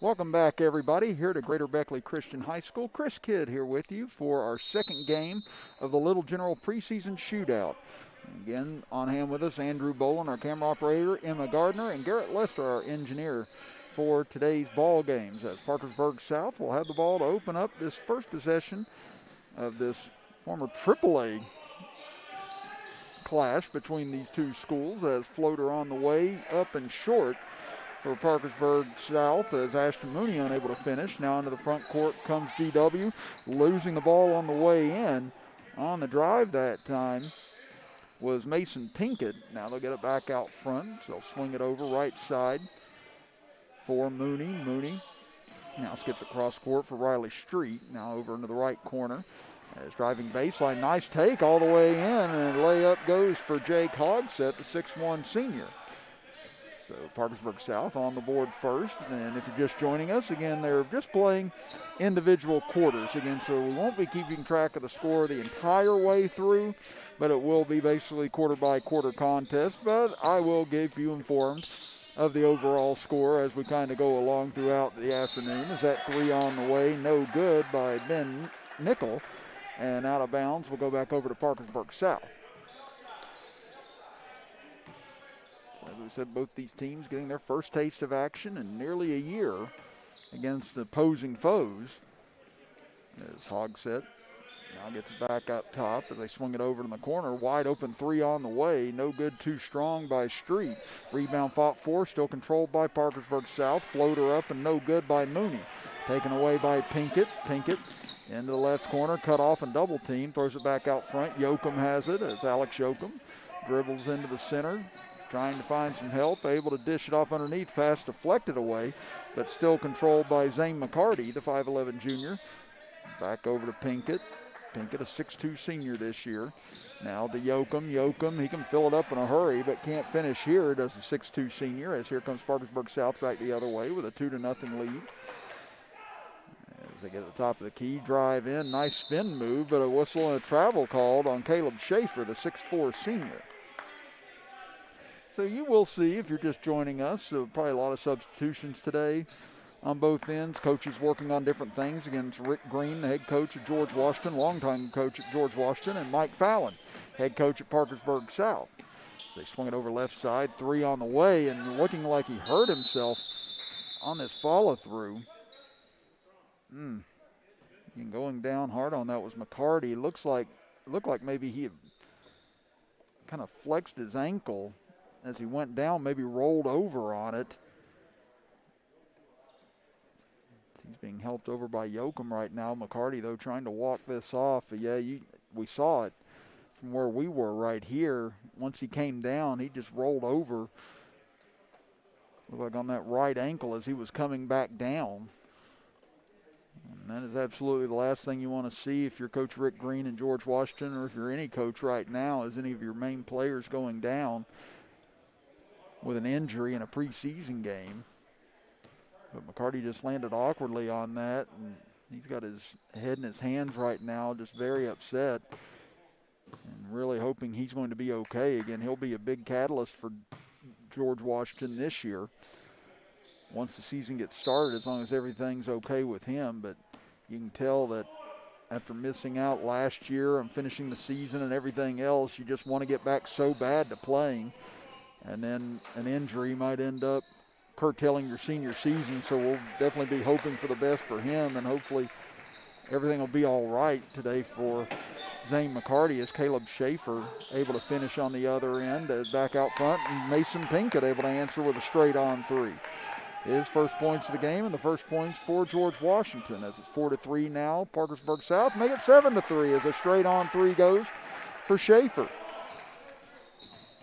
Welcome back, everybody, here to Greater Beckley Christian High School. Chris Kidd here with you for our second game of the Little General preseason shootout. Again, on hand with us, Andrew Bolin, our camera operator, Emma Gardner, and Garrett Lester, our engineer for today's ball games. As Parkersburg South will have the ball to open up this first possession of this former AAA clash between these two schools, as floater on the way up and short for Parkersburg South, as Ashton Mooney unable to finish. Now into the front court comes GW, losing the ball on the way in. On the drive that time was Mason Pinkett. Now they'll get it back out front. So they'll swing it over right side for Mooney. Mooney now skips across court for Riley Street. Now over into the right corner. As driving baseline, nice take all the way in, and layup goes for Jake Hogsett, the 6'1 senior. So Parkersburg South on the board first, and if you're just joining us, again, they're just playing individual quarters again, so we won't be keeping track of the score the entire way through, but it will be basically quarter-by-quarter contest, but I will keep you informed of the overall score as we kind of go along throughout the afternoon. As that three on the way, no good by Ben Nickel, and out of bounds, we'll go back over to Parkersburg South. As we said, both these teams getting their first taste of action in nearly a year against opposing foes. As Hogsett now gets it back up top as they swing it over in the corner. Wide open three on the way. No good, too strong by Street. Rebound fought for, still controlled by Parkersburg South. Floater up and no good by Mooney. Taken away by Pinkett. Pinkett into the left corner, cut off and double team. Throws it back out front. Yoakum has it as Alex Yoakum dribbles into the center. Trying to find some help, able to dish it off underneath, pass deflected away, but still controlled by Zane McCarty, the 5'11 junior. Back over to Pinkett. Pinkett, a 6'2 senior this year. Now to Yoakum. Yoakum, he can fill it up in a hurry, but can't finish here, does the 6'2 senior, as here comes Parkersburg South back the other way with a 2-0 lead. As they get to the top of the key, drive in, nice spin move, but a whistle and a travel called on Caleb Schaefer, the 6'4 senior. So you will see, if you're just joining us, probably a lot of substitutions today on both ends. Coaches working on different things against Rick Green, the head coach at George Washington, longtime coach at George Washington, and Mike Fallon, head coach at Parkersburg South. They swung it over left side, three on the way, and looking like he hurt himself on this follow-through. Going down hard on that was McCarty. Looked like maybe he had kind of flexed his ankle as he went down, maybe rolled over on it. He's being helped over by Yoakum right now. McCarty, though, trying to walk this off. But yeah, we saw it from where we were right here. Once he came down, he just rolled over. Looked like on that right ankle as he was coming back down. And that is absolutely the last thing you want to see if you're Coach Rick Green and George Washington, or if you're any coach right now, is any of your main players going down with an injury in a preseason game. But McCarty just landed awkwardly on that, and he's got his head in his hands right now, just very upset, and really hoping he's going to be okay. Again, he'll be a big catalyst for George Washington this year once the season gets started, as long as everything's okay with him. But you can tell that after missing out last year and finishing the season and everything else, you just want to get back so bad to playing. And then an injury might end up curtailing your senior season, so we'll definitely be hoping for the best for him, and hopefully everything will be all right today for Zane McCarty, as Caleb Schaefer able to finish on the other end, back out front, and Mason Pinkett able to answer with a straight-on three. His first points of the game, and the first points for George Washington, as it's 4-3 now. Parkersburg South make it 7-3 as a straight-on three goes for Schaefer.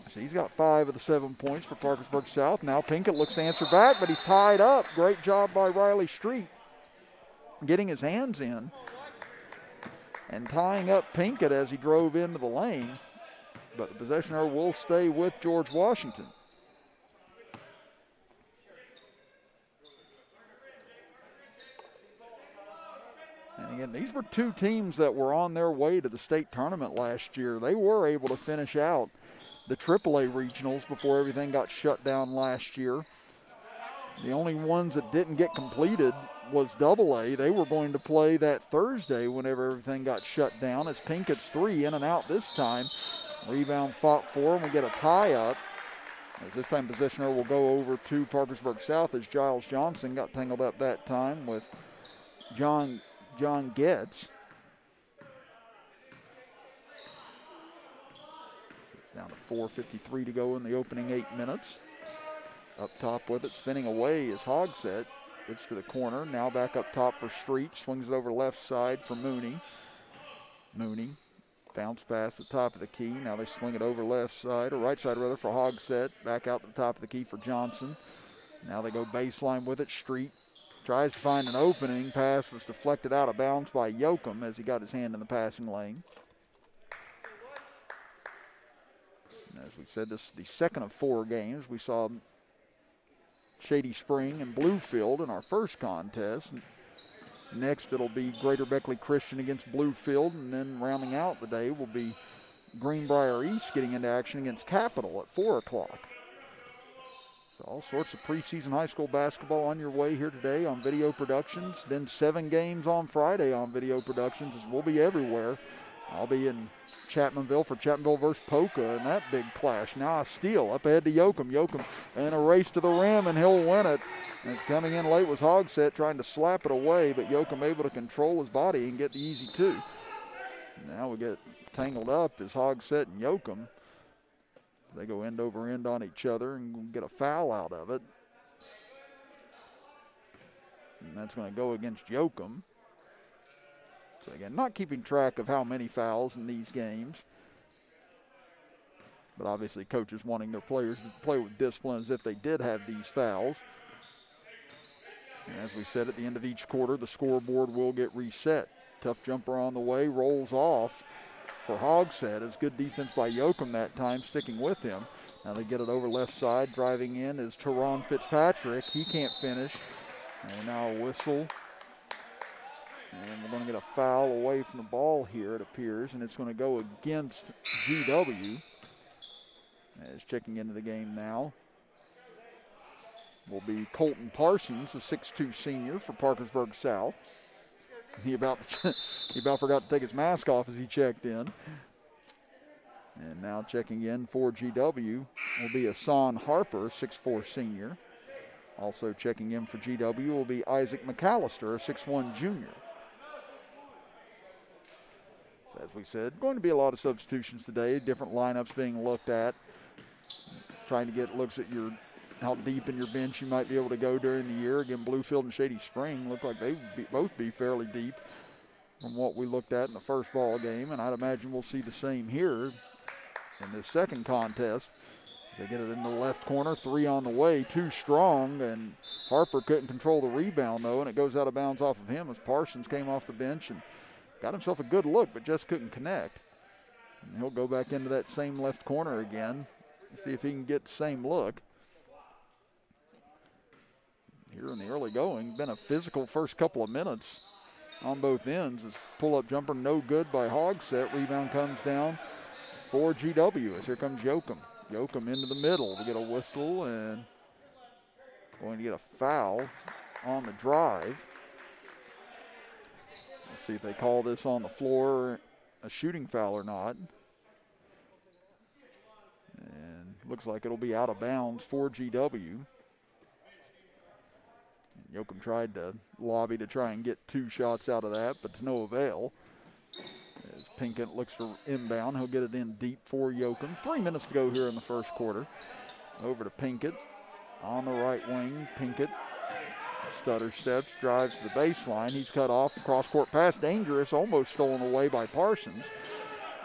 So he's got 5 of the 7 points for Parkersburg South. Now Pinkett looks to answer back, but he's tied up. Great job by Riley Street getting his hands in and tying up Pinkett as he drove into the lane. But the possessioner will stay with George Washington. And again, these were two teams that were on their way to the state tournament last year. They were able to finish out the AAA regionals before everything got shut down last year. The only ones that didn't get completed was AA. They were going to play that Thursday whenever everything got shut down. It's Pinkett's 3 in and out this time. Rebound fought for, and we get a tie up. As this time possessioner will go over to Parkersburg South as Giles Johnson got tangled up that time with John Getz. It's down to 4:53 to go in the opening 8 minutes. Up top with it, spinning away is Hogsett. Gets to the corner, now back up top for Street. Swings it over left side for Mooney. Mooney, bounce pass at the top of the key. Now they swing it over left side, or right side rather, for Hogsett. Back out the top of the key for Johnson. Now they go baseline with it. Street tries to find an opening. Pass was deflected out of bounds by Yoakum as he got his hand in the passing lane. And as we said, this is the second of 4 games. We saw Shady Spring and Bluefield in our first contest. Next, it'll be Greater Beckley Christian against Bluefield, and then rounding out the day will be Greenbrier East getting into action against Capital at 4 o'clock. So all sorts of preseason high school basketball on your way here today on Video Productions. Then 7 games on Friday on Video Productions, as we'll be everywhere. I'll be in Chapmanville for Chapmanville versus Polka in that big clash. Now a steal up ahead to Yoakum. Yoakum in a race to the rim, and he'll win it. And it's coming in late was Hogsett trying to slap it away, but Yoakum able to control his body and get the easy 2. Now we get tangled up as Hogsett and Yoakum. They go end over end on each other and get a foul out of it. And that's going to go against Yoakum. So again, not keeping track of how many fouls in these games. But obviously coaches wanting their players to play with discipline as if they did have these fouls. And as we said, at the end of each quarter, the scoreboard will get reset. Tough jumper on the way, rolls off for Hogsett. It's good defense by Yoakum that time, sticking with him. Now they get it over left side. Driving in is Teron Fitzpatrick. He can't finish. And now a whistle. And we're going to get a foul away from the ball here, it appears, and it's going to go against GW. As checking into the game now will be Colton Parsons, a 6'2 senior for Parkersburg South. He about forgot to take his mask off as he checked in. And now checking in for GW will be Hassan Harper, 6'4 senior. Also checking in for GW will be Isaac McAllister, a 6'1 junior. So as we said, going to be a lot of substitutions today, different lineups being looked at. Trying to get looks at how deep in your bench you might be able to go during the year. Again, Bluefield and Shady Spring look like they would both be fairly deep from what we looked at in the first ball game, and I'd imagine we'll see the same here in this second contest. They get it in the left corner, 3 on the way, too strong, and Harper couldn't control the rebound though, and it goes out of bounds off of him as Parsons came off the bench and got himself a good look, but just couldn't connect. And he'll go back into that same left corner again, see if he can get the same look. Here in the early going, been a physical first couple of minutes on both ends. This pull-up jumper no good by Hogsett. Rebound comes down for GW as here comes Yoakum. Yoakum into the middle to get a whistle and going to get a foul on the drive. Let's see if they call this on the floor a shooting foul or not. And looks like it'll be out of bounds for GW. Yoakum tried to lobby to try and get 2 shots out of that, but to no avail. As Pinkett looks to inbound, he'll get it in deep for Yoakum. 3 minutes to go here in the first quarter. Over to Pinkett on the right wing. Pinkett stutter steps, drives to the baseline. He's cut off. Cross-court pass, dangerous, almost stolen away by Parsons,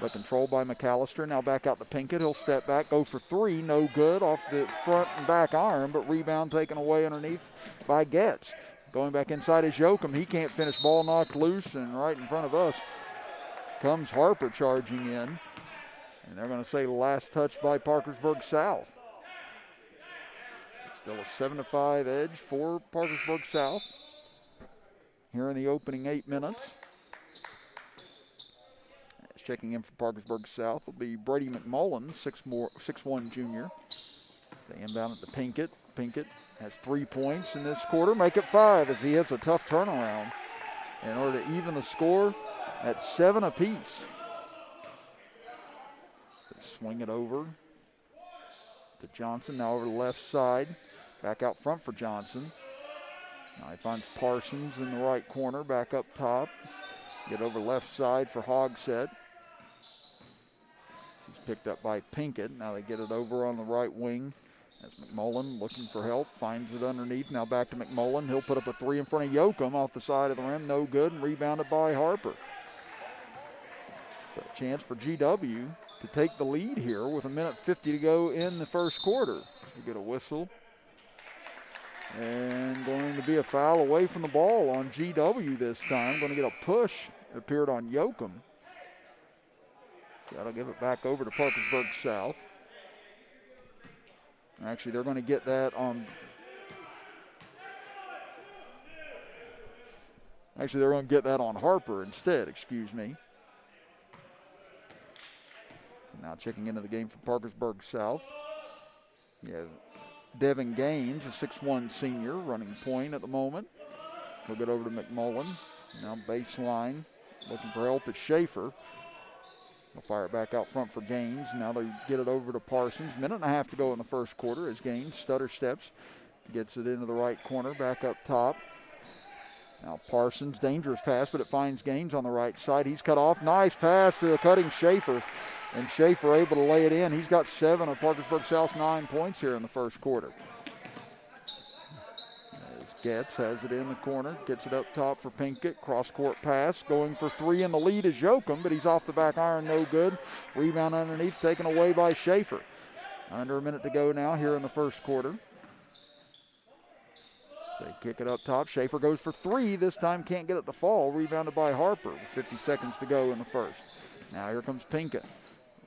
but controlled by McAllister. Now back out to Pinkett. He'll step back, go for 3, no good off the front and back iron, but rebound taken away underneath by Getz. Going back inside is Yoakum. He can't finish, ball knocked loose, and right in front of us comes Harper charging in. And they're going to say last touch by Parkersburg South. Still a 7-5 edge for Parkersburg South here in the opening 8 minutes. Checking in for Parkersburg South will be Brady McMullen, 6'1 junior. They inbound it to Pinkett. Pinkett has 3 points in this quarter, make it 5 as he hits a tough turnaround in order to even the score at 7 apiece. They swing it over to Johnson, now over the left side. Back out front for Johnson. Now he finds Parsons in the right corner, back up top. Get over left side for Hogsett. He's picked up by Pinkett. Now they get it over on the right wing. That's McMullen looking for help, finds it underneath. Now back to McMullen. He'll put up a three in front of Yoakum off the side of the rim. No good, and rebounded by Harper. So a chance for GW to take the lead here with 1:50 to go in the first quarter. We get a whistle. And going to be a foul away from the ball on GW this time. Going to get a push. It appeared on Yoakum. So that'll give it back over to Parkersburg South. Actually, they're going to get that on. Actually, they're going to get that on Harper instead, excuse me. Now checking into the game for Parkersburg South. Yeah, Devin Gaines, a 6'1" senior, running point at the moment. He'll get over to McMullen. Now baseline, looking for help at Schaefer. They'll fire it back out front for Gaines. Now they get it over to Parsons. 1.5 to go in the first quarter as Gaines stutter steps. Gets it into the right corner, back up top. Now Parsons, dangerous pass, but it finds Gaines on the right side. He's cut off. Nice pass to a cutting Schaefer. And Schaefer able to lay it in. He's got 7 of Parkersburg South's 9 points here in the first quarter. As Getz has it in the corner, gets it up top for Pinkett. Cross-court pass, going for 3 in the lead is Yoakum, but he's off the back iron, no good. Rebound underneath, taken away by Schaefer. Under a minute to go now here in the first quarter. They kick it up top. Schaefer goes for 3. This time can't get it to fall. Rebounded by Harper with 50 seconds to go in the first. Now here comes Pinkett.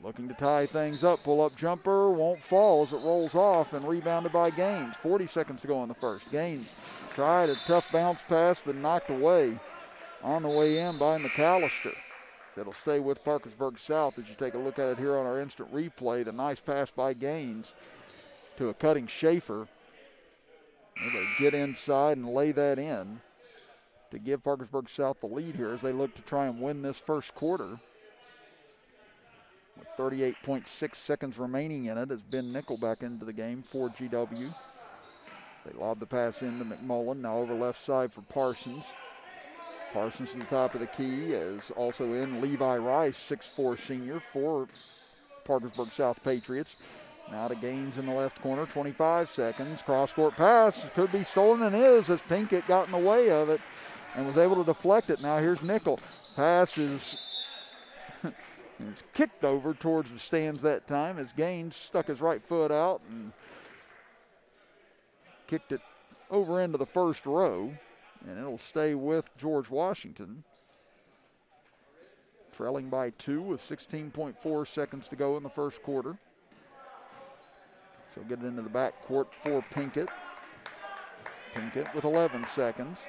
Looking to tie things up, pull-up jumper, won't fall as it rolls off and rebounded by Gaines. 40 seconds to go in the first. Gaines tried a tough bounce pass, but knocked away on the way in by McAllister. So it'll stay with Parkersburg South as you take a look at it here on our instant replay. The nice pass by Gaines to a cutting Schaefer. They get inside and lay that in to give Parkersburg South the lead here as they look to try and win this first quarter. With 38.6 seconds remaining in it as Ben Nickel back into the game for GW. They lob the pass into McMullen, now over left side for Parsons. Parsons to the top of the key is also in Levi Rice, 6'4" senior for Parkersburg South Patriots. Now to Gaines in the left corner, 25 seconds. Cross-court pass could be stolen and is as Pinkett got in the way of it and was able to deflect it. Now here's Nickel. Pass is it's kicked over towards the stands that time as Gaines stuck his right foot out and kicked it over into the first row. And it'll stay with George Washington. Trailing by 2 with 16.4 seconds to go in the first quarter. So get it into the backcourt for Pinkett. Pinkett with 11 seconds.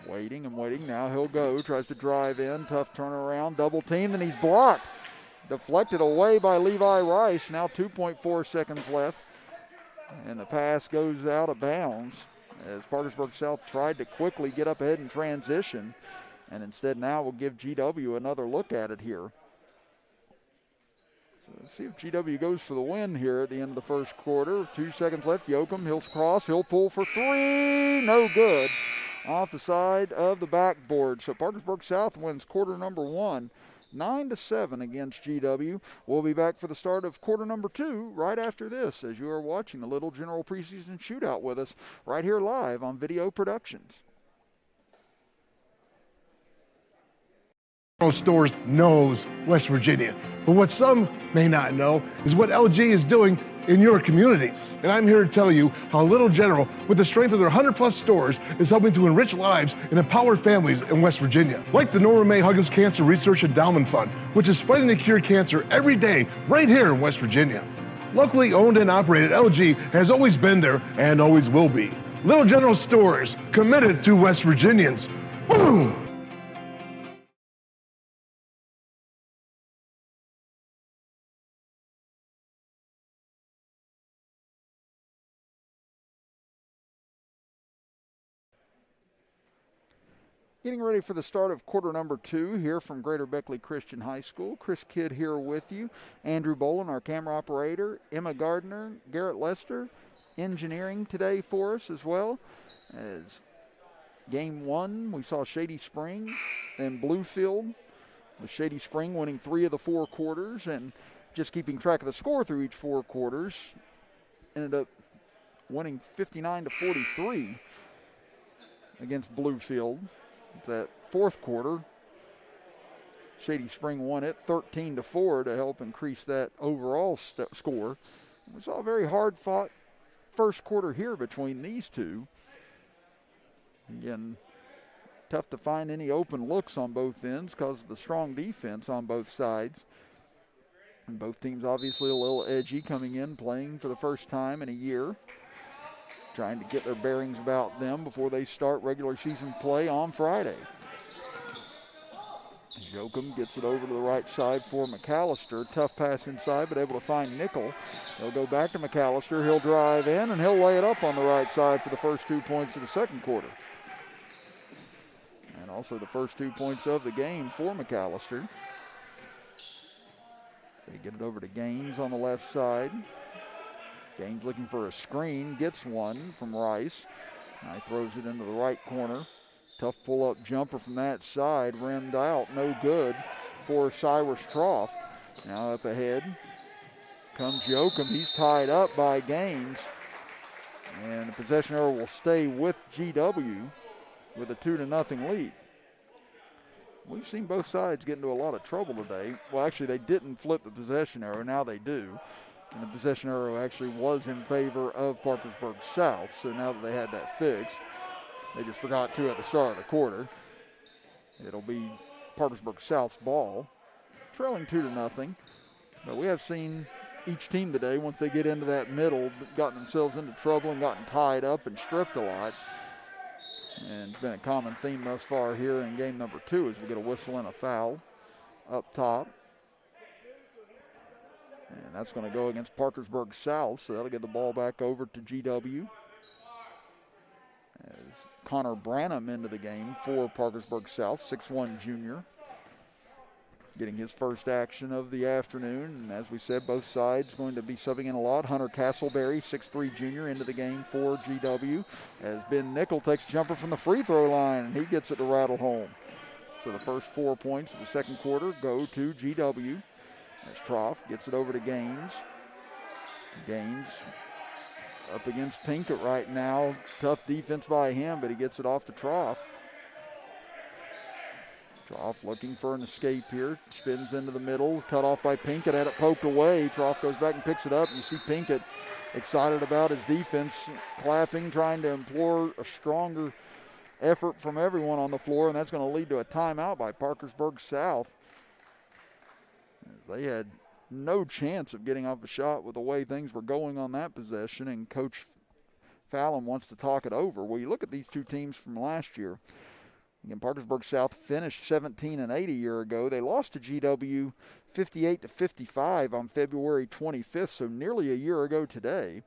Waiting and waiting. Now he'll go. Tries to drive in. Tough turnaround. Double team. And he's blocked. Deflected away by Levi Rice. Now 2.4 seconds left. And the pass goes out of bounds as Parkersburg South tried to quickly get up ahead in transition. And instead now we'll give GW another look at it here. So let's see if GW goes for the win here at the end of the first quarter. 2 seconds left. Yoakum, he'll cross. He'll pull for 3. No good. Off the side of the backboard. So Parkersburg South wins quarter number 1, 9-7 against GW. We'll be back for the start of quarter number 2 right after this as you are watching the Little General Preseason Shootout with us right here live on Video Productions. Stores knows West Virginia, but what some may not know is what LG is doing in your communities. And I'm here to tell you how Little General, with the strength of their 100+ stores, is helping to enrich lives and empower families in West Virginia. Like the Norma May Huggins Cancer Research Endowment Fund, which is fighting to cure cancer every day right here in West Virginia. Locally owned and operated, LG has always been there and always will be. Little General stores, committed to West Virginians. Boom! Getting ready for the start of quarter number 2 here from Greater Beckley Christian High School. Chris Kidd here with you. Andrew Bolin, our camera operator. Emma Gardner, Garrett Lester, engineering today for us as well. As game 1, we saw Shady Spring and Bluefield, with Shady Spring winning 3 of the 4 quarters, and just keeping track of the score through each 4 quarters, ended up winning 59-43 against Bluefield. That 4th quarter, Shady Spring won it 13-4 to help increase that overall score. We saw a very hard-fought first quarter here between these two. Again, tough to find any open looks on both ends because of the strong defense on both sides. And both teams obviously a little edgy coming in, playing for the first time in a year, trying to get their bearings about them before they start regular season play on Friday. Jokum gets it over to the right side for McAllister. Tough pass inside, but able to find Nickel. They'll go back to McAllister. He'll drive in, and he'll lay it up on the right side for the first 2 points of the second quarter. And also the first 2 points of the game for McAllister. They get it over to Gaines on the left side. Gaines looking for a screen, gets one from Rice. Now he throws it into the right corner. Tough pull-up jumper from that side, rimmed out, no good for Cyrus Trough. Now up ahead comes Jokum. He's tied up by Gaines. And the possession arrow will stay with GW with a 2-0 lead. We've seen both sides get into a lot of trouble today. Well, actually, they didn't flip the possession arrow. Now they do. And the possession arrow actually was in favor of Parkersburg South. So now that they had that fixed, they just forgot to at the start of the quarter. It'll be Parkersburg South's ball, trailing 2-0. But we have seen each team today, once they get into that middle, gotten themselves into trouble and gotten tied up and stripped a lot. And it's been a common theme thus far here in game number 2 as we get a whistle and a foul up top. And that's going to go against Parkersburg South, so that'll get the ball back over to GW. As Connor Branham into the game for Parkersburg South, 6'1" junior. Getting his first action of the afternoon. And as we said, both sides going to be subbing in a lot. Hunter Castleberry, 6'3" junior, into the game for GW. As Ben Nickel takes a jumper from the free throw line, and he gets it to rattle home. So the first 4 points of the second quarter go to GW. As Trough gets it over to Gaines. Gaines up against Pinkett right now. Tough defense by him, but he gets it off to Trough. Trough looking for an escape here. Spins into the middle. Cut off by Pinkett. Had it poked away. Trough goes back and picks it up. You see Pinkett excited about his defense, clapping, trying to implore a stronger effort from everyone on the floor, and that's going to lead to a timeout by Parkersburg South. They had no chance of getting off a shot with the way things were going on that possession, and Coach Fallon wants to talk it over. Well, you look at these two teams from last year. Again, Parkersburg South finished 17-8 a year ago. They lost to GW 58-55 on February 25th, so nearly a year ago today.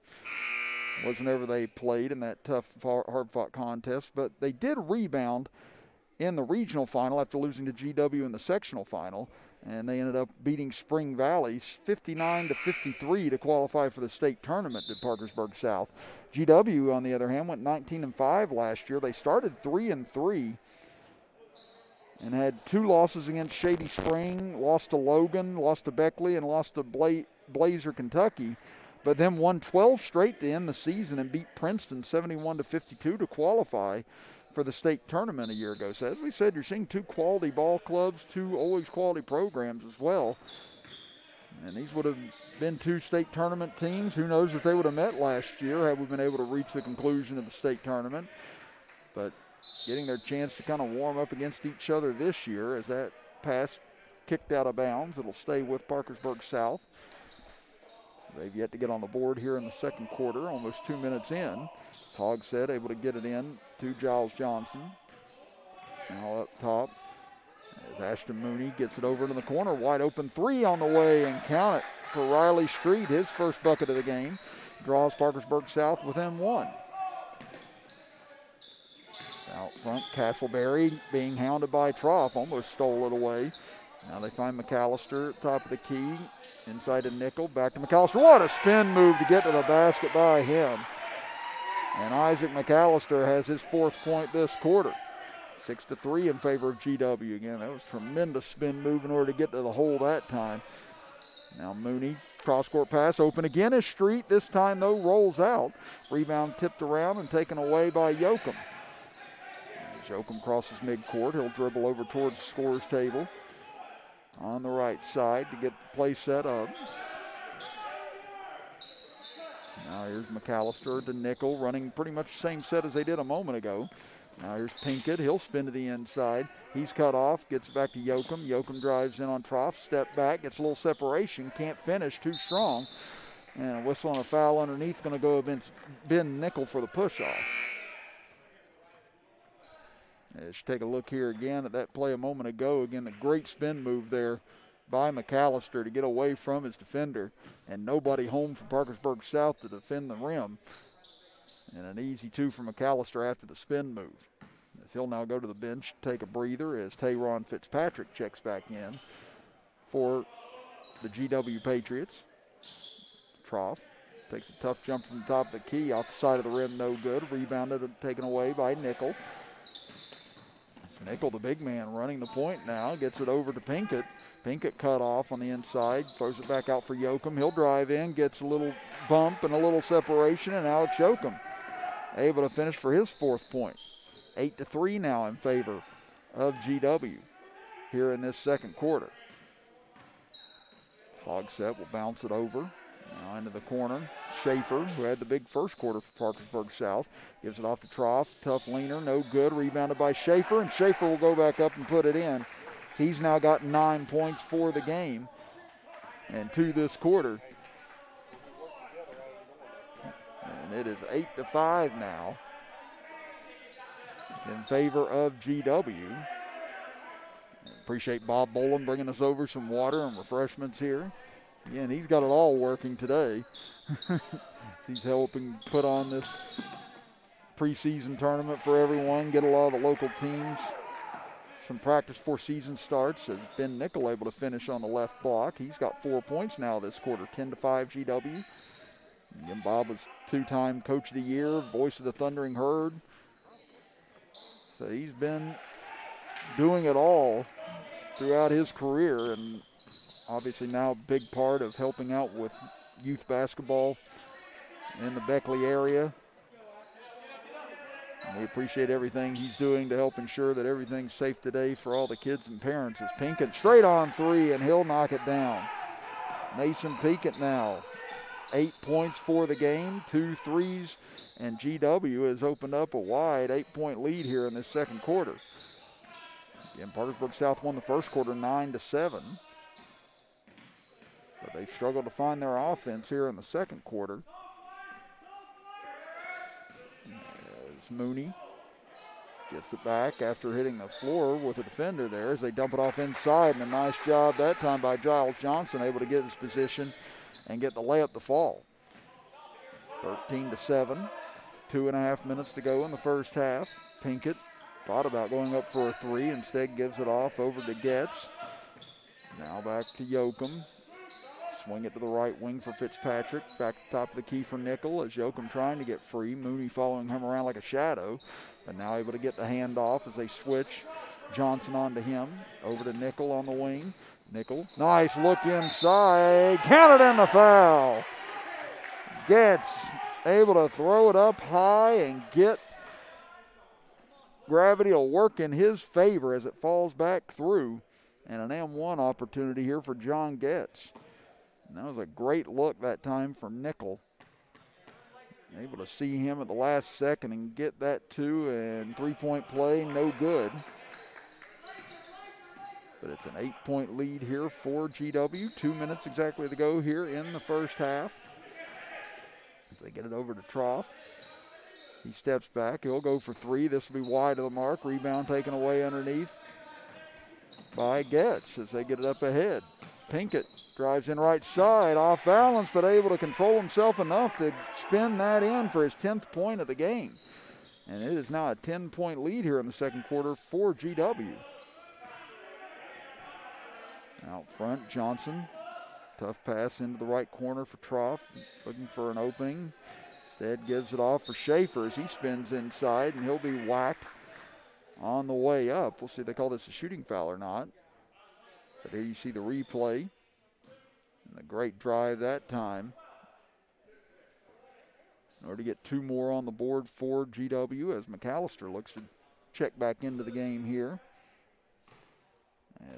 Was whenever they played in that tough, hard-fought contest, but they did rebound in the regional final after losing to GW in the sectional final. And they ended up beating Spring Valley 59-53 to qualify for the state tournament at Parkersburg South. GW, on the other hand, went 19-5 last year. They started 3-3 and had 2 losses against Shady Spring, lost to Logan, lost to Beckley, and lost to Blazer, Kentucky. But then won 12 straight to end the season and beat Princeton 71-52 to qualify for the state tournament a year ago. So as we said, you're seeing 2 quality ball clubs, 2 always quality programs as well. And these would have been 2 state tournament teams. Who knows if they would have met last year had we been able to reach the conclusion of the state tournament. But getting their chance to kind of warm up against each other this year as that pass kicked out of bounds. It'll stay with Parkersburg South. They've yet to get on the board here in the second quarter, almost 2 minutes in. As Hogg said, able to get it in to Giles Johnson. Now up top, as Ashton Mooney gets it over to the corner. Wide open 3 on the way, and count it for Riley Street, his first bucket of the game. Draws Parkersburg South within 1. Out front, Castleberry being hounded by Trough, almost stole it away. Now they find McAllister at top of the key, inside to Nickel, back to McAllister. What a spin move to get to the basket by him. And Isaac McAllister has his 4th point this quarter. 6-3 in favor of GW. Again, that was a tremendous spin move in order to get to the hole that time. Now Mooney, cross-court pass, open again is Street. This time, though, rolls out. Rebound tipped around and taken away by Yoakum. As Yoakum crosses midcourt, he'll dribble over towards the scorer's table on the right side to get the play set up. Now here's McAllister to Nickel, running pretty much the same set as they did a moment ago. Now here's Pinkett. He'll spin to the inside. He's cut off, gets back to Yoakum. Yoakum drives in on Trough, step back, gets a little separation, can't finish, too strong. And a whistle on a foul underneath, going to go against Ben Nickel for the push-off. Let's take a look here again at that play a moment ago. Again, the great spin move there by McAllister to get away from his defender. And nobody home for Parkersburg South to defend the rim. And an easy 2 for McAllister after the spin move. As he'll now go to the bench, take a breather as Tayron Fitzpatrick checks back in for the GW Patriots. Trough takes a tough jump from the top of the key, off the side of the rim, no good. Rebounded and taken away by Nickel. Nickel, the big man, running the point now, gets it over to Pinkett. Pinkett cut off on the inside, throws it back out for Yoakum. He'll drive in, gets a little bump and a little separation, and Alex Yoakum able to finish for his 4th point. 8-3 now in favor of GW here in this second quarter. Hogsett will bounce it over. Now into the corner. Schaefer, who had the big first quarter for Parkersburg South, gives it off to Trough. Tough leaner, no good. Rebounded by Schaefer, and Schaefer will go back up and put it in. He's now got 9 points for the game and 2 this quarter. And it is 8-5 now in favor of GW. Appreciate Bob Boland bringing us over some water and refreshments here. Again, he's got it all working today. He's helping put on this preseason tournament for everyone, get a lot of the local teams some practice before season starts. As Ben Nickel able to finish on the left block. He's got 4 points now this quarter, 10-5 GW. And Bob was 2-time Coach of the Year, voice of the Thundering Herd. So he's been doing it all throughout his career, and obviously now a big part of helping out with youth basketball in the Beckley area. And we appreciate everything he's doing to help ensure that everything's safe today for all the kids and parents. As Pinkett straight on 3, and he'll knock it down. Mason Pinkett now 8 points for the game, 2 threes, and GW has opened up a wide 8-point lead here in this second quarter. Again, Parkersburg South won the first quarter 9-7. But they've struggled to find their offense here in the second quarter. As Mooney gets it back after hitting the floor with a defender there as they dump it off inside, and a nice job that time by Giles Johnson, able to get his position and get the layup to fall. 13-7, 2.5 minutes to go in the first half. Pinkett thought about going up for a 3, instead gives it off over to Getz. Now back to Yoakum. Swing it to the right wing for Fitzpatrick. Back to the top of the key for Nickel as Yoakum trying to get free. Mooney following him around like a shadow, but now able to get the hand off as they switch. Johnson onto him. Over to Nickel on the wing. Nickel, nice look inside. Counted in the foul. Getz able to throw it up high and get gravity to work in his favor as it falls back through. And an M1 opportunity here for John Getz. And that was a great look that time from Nickel. Able to see him at the last second and get that 2, and 3-point play, no good. But it's an 8-point lead here for GW. 2 minutes exactly to go here in the first half. As they get it over to Trough. He steps back. He'll go for 3. This will be wide of the mark. Rebound taken away underneath by Getz as they get it up ahead. Pinkett drives in right side, off balance, but able to control himself enough to spin that in for his 10th point of the game. And it is now a 10-point lead here in the second quarter for GW. Out front, Johnson. Tough pass into the right corner for Troff, looking for an opening. Instead gives it off for Schaefer as he spins inside, and he'll be whacked on the way up. We'll see if they call this a shooting foul or not. But here you see the replay. And a great drive that time. In order to get 2 more on the board for GW as McAllister looks to check back into the game here.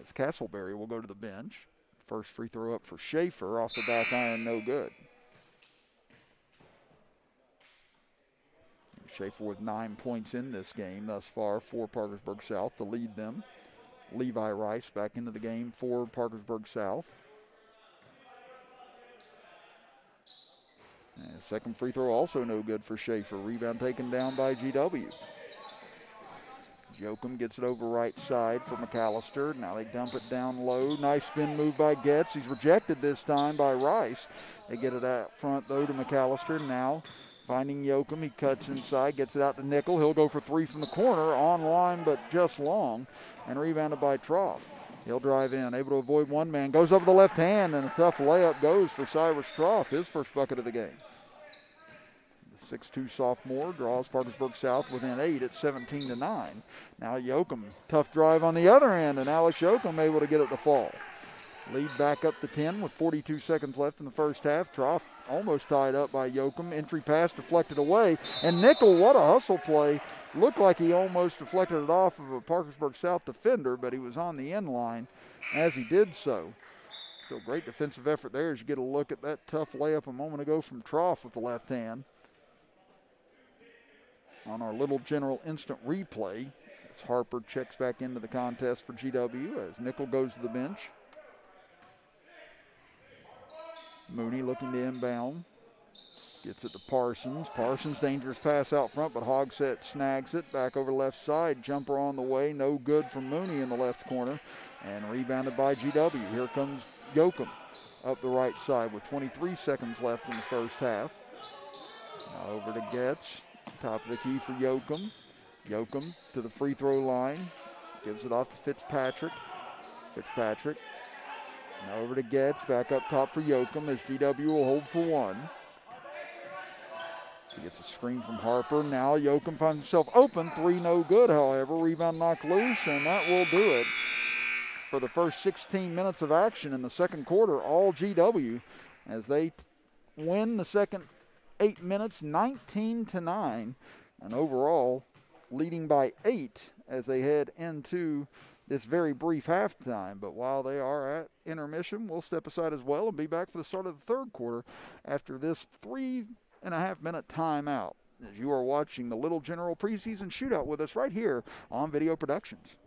As Castleberry will go to the bench. First free throw up for Schaefer off the back iron, no good. Schaefer with 9 points in this game thus far for Parkersburg South to lead them. Levi Rice back into the game for Parkersburg South. And second free throw also no good for Schaefer. Rebound taken down by GW. Jokum gets it over right side for McAllister. Now they dump it down low. Nice spin move by Getz. He's rejected this time by Rice. They get it out front though to McAllister. Now finding Jokum. He cuts inside, gets it out to Nickel. He'll go for 3 from the corner. On line but just long. And rebounded by Troff. He'll drive in, able to avoid one man. Goes over the left hand and a tough layup goes for Cyrus Troff. His first bucket of the game. 6'2 sophomore draws Parkersburg South within 8 at 17-9. Now Jokum, tough drive on the other end, and Alex Jokum able to get it to fall. Lead back up to 10 with 42 seconds left in the first half. Troff almost tied up by Jokum. Entry pass deflected away, and Nickel, what a hustle play. Looked like he almost deflected it off of a Parkersburg South defender, but he was on the end line as he did so. Still great defensive effort there as you get a look at that tough layup a moment ago from Troff with the left hand. On our Little General instant replay, as Harper checks back into the contest for GW as Nickel goes to the bench. Mooney looking to inbound. Gets it to Parsons. Parsons, dangerous pass out front, but Hogsett snags it. Back over left side. Jumper on the way. No good from Mooney in the left corner. And rebounded by GW. Here comes Jokum up the right side with 23 seconds left in the first half. Now over to Getz. Top of the key for Jokum. Jokum to the free throw line. Gives it off to Fitzpatrick. Fitzpatrick. Now over to Getz. Back up top for Jokum as GW will hold for 1. He gets a screen from Harper. Now Jokum finds himself open. 3 no good, however. Rebound knocked loose, and that will do it. For the first 16 minutes of action in the second quarter, all GW as they win the second 8 minutes, 19-9, and overall leading by 8 as they head into this very brief halftime. But while they are at intermission, we'll step aside as well and be back for the start of the third quarter after this 3.5-minute timeout as you are watching the Little General preseason shootout with us right here on Video Productions.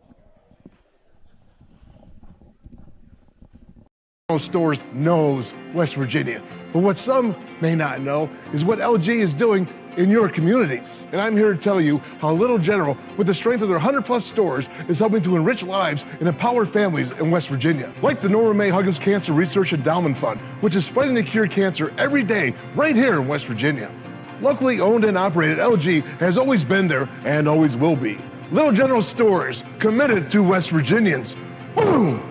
Stores knows West Virginia. But what some may not know is what LG is doing in your communities. And I'm here to tell you how Little General, with the strength of their 100+ stores, is helping to enrich lives and empower families in West Virginia. Like the Norma May Huggins Cancer Research Endowment Fund, which is fighting to cure cancer every day right here in West Virginia. Locally owned and operated, LG has always been there and always will be. Little General stores, committed to West Virginians. Boom!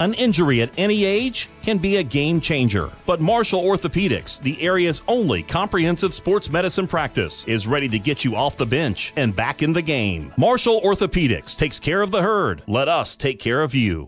An injury at any age can be a game changer, but Marshall Orthopedics, the area's only comprehensive sports medicine practice, is ready to get you off the bench and back in the game. Marshall Orthopedics takes care of the herd. Let us take care of you.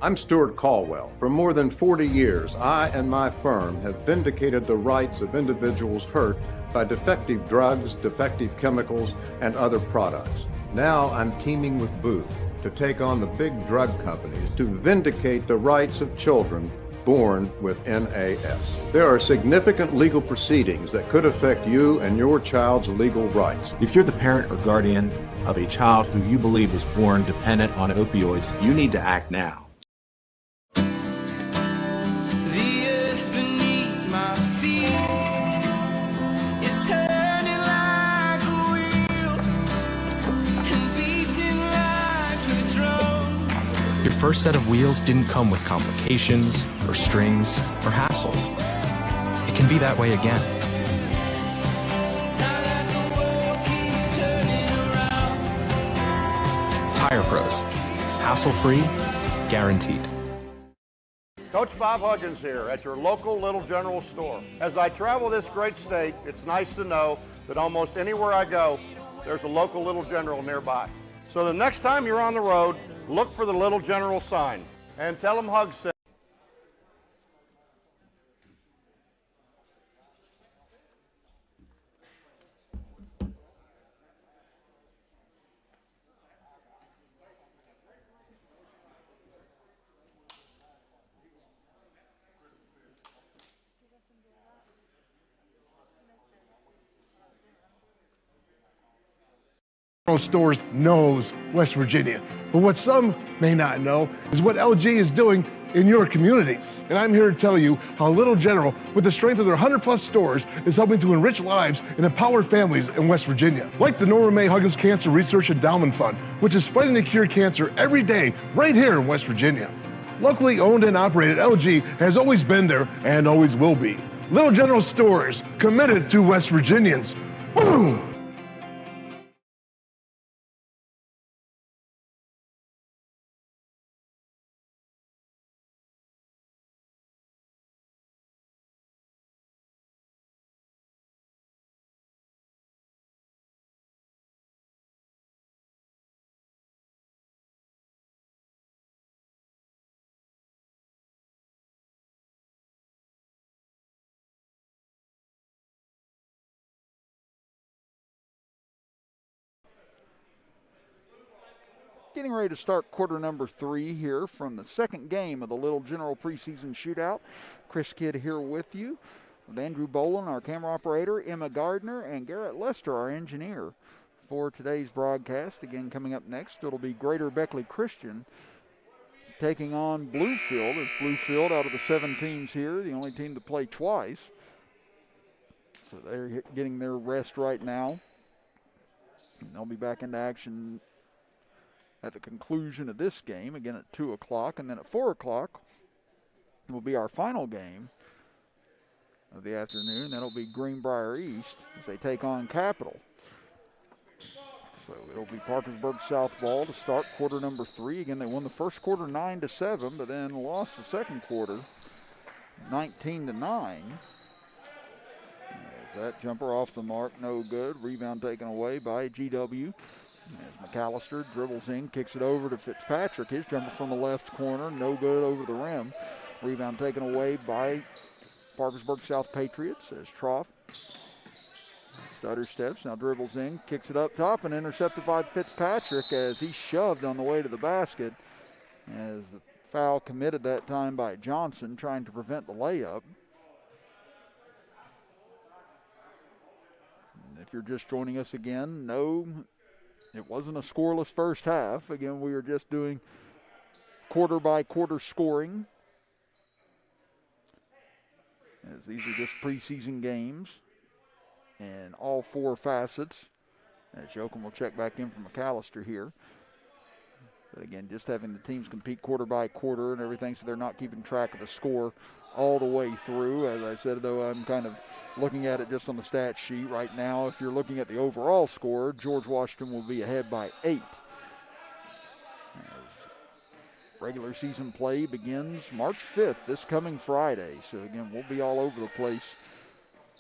I'm Stuart Caldwell. For more than 40 years, I and my firm have vindicated the rights of individuals hurt by defective drugs, defective chemicals, and other products. Now I'm teaming with Booth to take on the big drug companies to vindicate the rights of children born with NAS. There are significant legal proceedings that could affect you and your child's legal rights. If you're the parent or guardian of a child who you believe was born dependent on opioids, you need to act now. Your first set of wheels didn't come with complications, or strings, or hassles. It can be that way again. Tire Pros. Hassle-free, guaranteed. Coach Bob Huggins here at your local Little General store. As I travel this great state, it's nice to know that almost anywhere I go, there's a local Little General nearby. So the next time you're on the road, look for the Little General sign and tell them Hugs said. Stores knows West Virginia. But what some may not know is what LG is doing in your communities. And I'm here to tell you how Little General, with the strength of their 100+ stores, is helping to enrich lives and empower families in West Virginia. Like the Norma May Huggins Cancer Research Endowment Fund, which is fighting to cure cancer every day right here in West Virginia. Locally owned and operated, LG has always been there and always will be. Little General stores, committed to West Virginians. Boom! Getting ready to start quarter number 3 here from the second game of the Little General preseason shootout. Chris Kidd here with you, with Andrew Bolin, our camera operator, Emma Gardner, and Garrett Lester, our engineer, for today's broadcast. Again, coming up next, it'll be Greater Beckley Christian taking on Bluefield. As Bluefield, out of the 7 teams here, the only team to play twice. So they're getting their rest right now. And they'll be back into action at the conclusion of this game, again at 2 o'clock, and then at 4 o'clock will be our final game of the afternoon. That'll be Greenbrier East as they take on Capital. So it'll be Parkersburg South ball to start quarter number 3. Again, they won the first quarter 9-7, but then lost the second quarter 19-9. As that jumper off the mark, no good. Rebound taken away by GW. As McAllister dribbles in, kicks it over to Fitzpatrick. His jumper from the left corner, no good over the rim. Rebound taken away by Parkersburg South Patriots as Trough stutter steps, now dribbles in, kicks it up top, and intercepted by Fitzpatrick as he shoved on the way to the basket. As the foul committed that time by Johnson, trying to prevent the layup. And if you're just joining us again, no, it wasn't a scoreless first half. Again, we are just doing quarter by quarter scoring, as these are just preseason games and all 4 facets. As Joachim will check back in from McAllister here. But again, just having the teams compete quarter by quarter and everything, so they're not keeping track of the score all the way through. As I said, though, I'm kind of looking at it just on the stat sheet right now. If you're looking at the overall score, George Washington will be ahead by 8. As regular season play begins March 5th, this coming Friday. So again, we'll be all over the place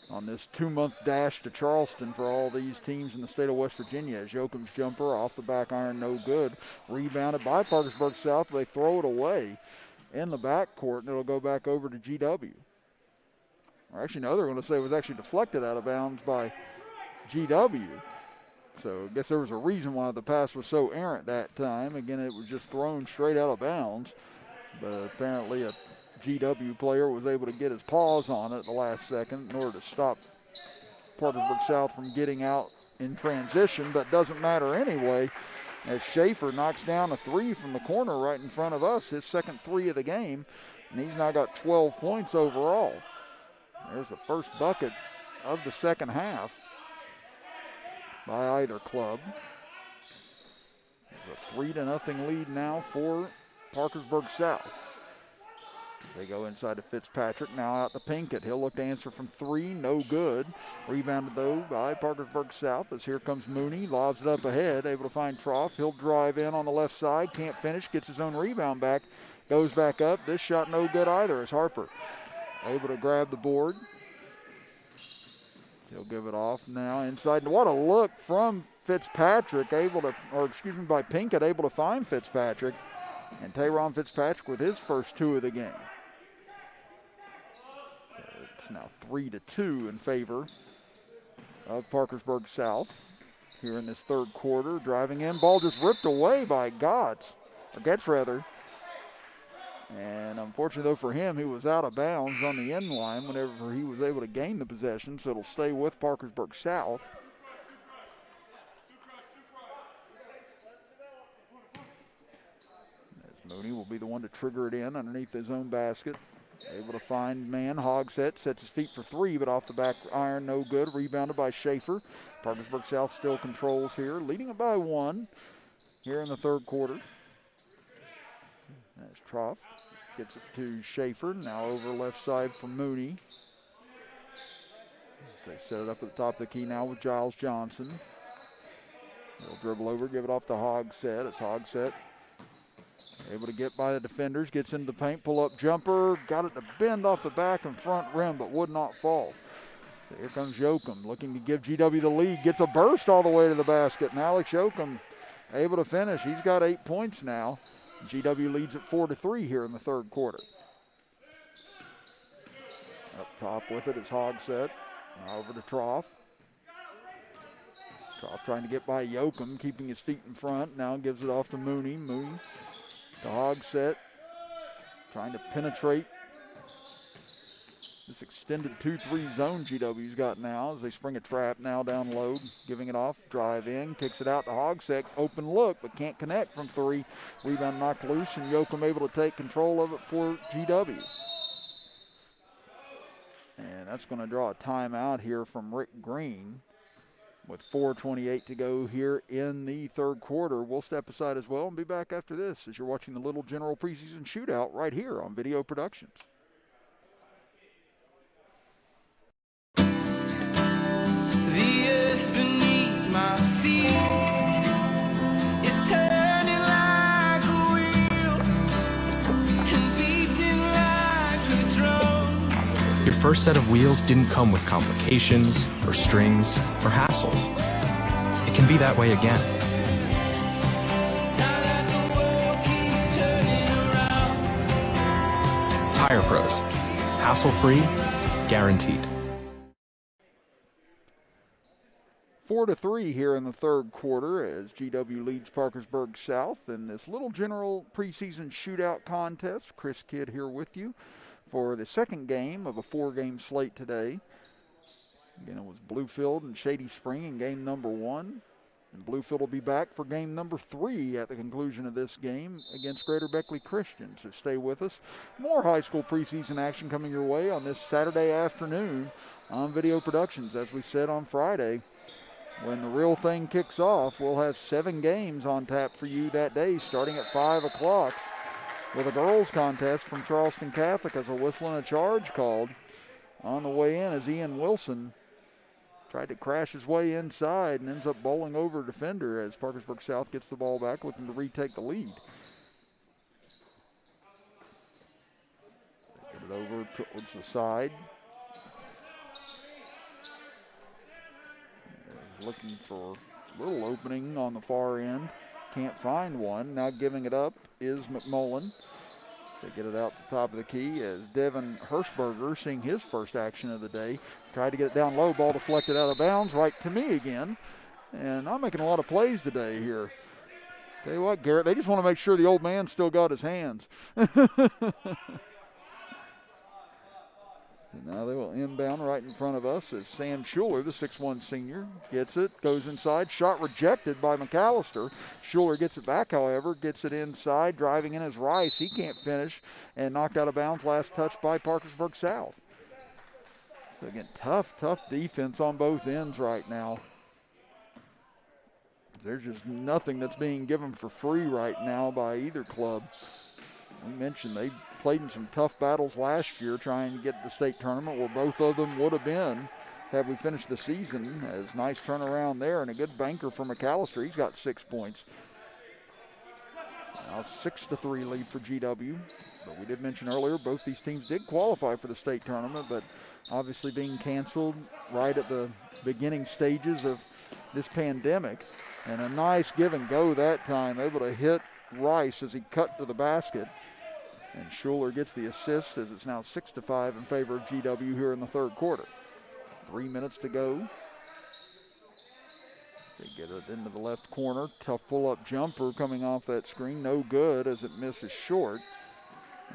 on this 2-month dash to Charleston for all these teams in the state of West Virginia. As Joachim's jumper off the back iron, no good. Rebounded by Parkersburg South. They throw it away in the backcourt, and it'll go back over to GW. Or actually, no, they're going to say it was actually deflected out of bounds by GW. So I guess there was a reason why the pass was so errant that time. Again, it was just thrown straight out of bounds. But apparently a GW player was able to get his paws on it at the last second in order to stop Parkersburg South from getting out in transition. But doesn't matter anyway, as Schaefer knocks down a 3 from the corner right in front of us, his second 3 of the game. And he's now got 12 points overall. There's the first bucket of the second half by either club. There's a 3-0 lead now for Parkersburg South. They go inside to Fitzpatrick, now out to Pinkett. He'll look to answer from three, no good. Rebounded though by Parkersburg South as here comes Mooney, lobs it up ahead, able to find Trough. He'll drive in on the left side, can't finish, gets his own rebound back, goes back up. This shot no good either as Harper able to grab the board. He'll give it off now inside. And what a look from Fitzpatrick, by Pinkett, able to find Fitzpatrick. And Tayron Fitzpatrick with his first two of the game. So it's now 3-2 in favor of Parkersburg South here in this third quarter. Driving in, ball just ripped away by Getz. And unfortunately, though, for him, he was out of bounds on the end line whenever he was able to gain the possession, so it'll stay with Parkersburg South. As Mooney will be the one to trigger it in underneath his own basket. Able to find man, Hogsett sets his feet for three, but off the back iron, no good. Rebounded by Schaefer. Parkersburg South still controls here, leading it by one here in the third quarter. That's Trough. Gets it to Schaefer. Now over left side for Mooney. They set it up at the top of the key now with Giles Johnson. They'll dribble over, give it off to Hogsett. It's Hogsett able to get by the defenders, gets into the paint, pull up jumper, got it to bend off the back and front rim, but would not fall. So here comes Yoakum looking to give GW the lead, gets a burst all the way to the basket, and Alex Yoakum able to finish. He's got 8 points now. GW leads at 4-3 here in the third quarter. Up top with it is Hogsett. Now over to Trough. Trough trying to get by Yoakum, keeping his feet in front. Now gives it off to Mooney. Mooney to Hogsett. Trying to penetrate this extended 2-3 zone GW's got now as they spring a trap now down low, giving it off, drive in, kicks it out to Hogsett, open look, but can't connect from three. Rebound knocked loose, and Yoakum able to take control of it for GW. And that's going to draw a timeout here from Rick Green with 4:28 to go here in the third quarter. We'll step aside as well and be back after this as you're watching the Little General Preseason Shootout right here on Video Productions. The earth beneath my feet is turning like a wheel and beating like a drum. Your first set of wheels didn't come with complications or strings or hassles. It can be that way again. Now that the world keeps turning around. Tire Pros. Hassle-free, guaranteed. 4-3 here in the third quarter as GW leads Parkersburg South in this Little General Preseason Shootout contest. Chris Kidd here with you for the second game of a 4-game slate today. Again, it was Bluefield and Shady Spring in game number 1. And Bluefield will be back for game number 3 at the conclusion of this game against Greater Beckley Christian. So stay with us. More high school preseason action coming your way on this Saturday afternoon on Video Productions. As we said on Friday, when the real thing kicks off, we'll have 7 games on tap for you that day, starting at 5 o'clock with a girls contest from Charleston Catholic as a whistle and a charge called on the way in as Ian Wilson tried to crash his way inside and ends up bowling over a defender as Parkersburg South gets the ball back, looking to retake the lead. Get it over towards the side. Looking for a little opening on the far end. Can't find one. Now giving it up is McMullen. They get it out the top of the key as Devin Hirschberger, seeing his first action of the day, tried to get it down low. Ball deflected out of bounds, right to me again. And I'm making a lot of plays today here. Tell you what, Garrett, they just want to make sure the old man still got his hands. Now they will inbound right in front of us as Sam Schuler, the 6'1 senior, gets it, goes inside. Shot rejected by McAllister. Schuler gets it back, however, gets it inside. Driving in is Rice. He can't finish and knocked out of bounds. Last touch by Parkersburg South. So again, tough defense on both ends right now. There's just nothing that's being given for free right now by either club. We mentioned they played in some tough battles last year trying to get to the state tournament, where both of them would have been had we finished the season. As nice turnaround there and a good banker for McAllister. He's got 6 points. Now 6-3 lead for GW. But we did mention earlier, both these teams did qualify for the state tournament, but obviously being canceled right at the beginning stages of this pandemic. And a nice give and go that time, able to hit Rice as he cut to the basket. And Schuler gets the assist as it's now 6-5 in favor of GW here in the third quarter. 3 minutes to go. They get it into the left corner. Tough pull-up jumper coming off that screen. No good as it misses short.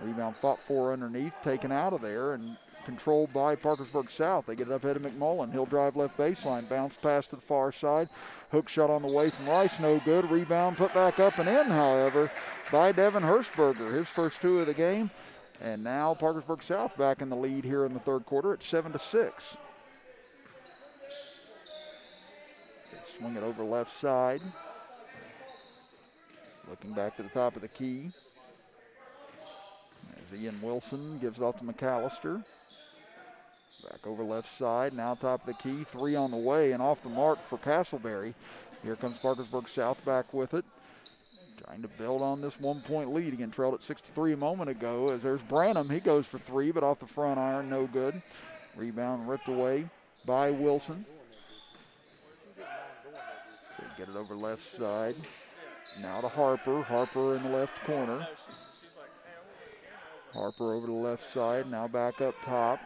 Rebound fought for underneath, taken out of there, and controlled by Parkersburg South. They get it up ahead of McMullen. He'll drive left baseline. Bounce pass to the far side. Hook shot on the way from Rice. No good. Rebound put back up and in, however, by Devin Hirschberger. His first 2 of the game. And now Parkersburg South back in the lead here in the third quarter at 7-6. Swing it over left side. Looking back to the top of the key. As Ian Wilson gives it off to McAllister. Back over left side. Now top of the key. 3 on the way and off the mark for Castleberry. Here comes Parkersburg South back with it. Trying to build on this 1-point lead. Again, trailed at 6-3 a moment ago. As there's Branham. He goes for 3, but off the front iron. No good. Rebound ripped away by Wilson. Get it over left side. Now to Harper. Harper in the left corner. Harper over to the left side. Now back up top.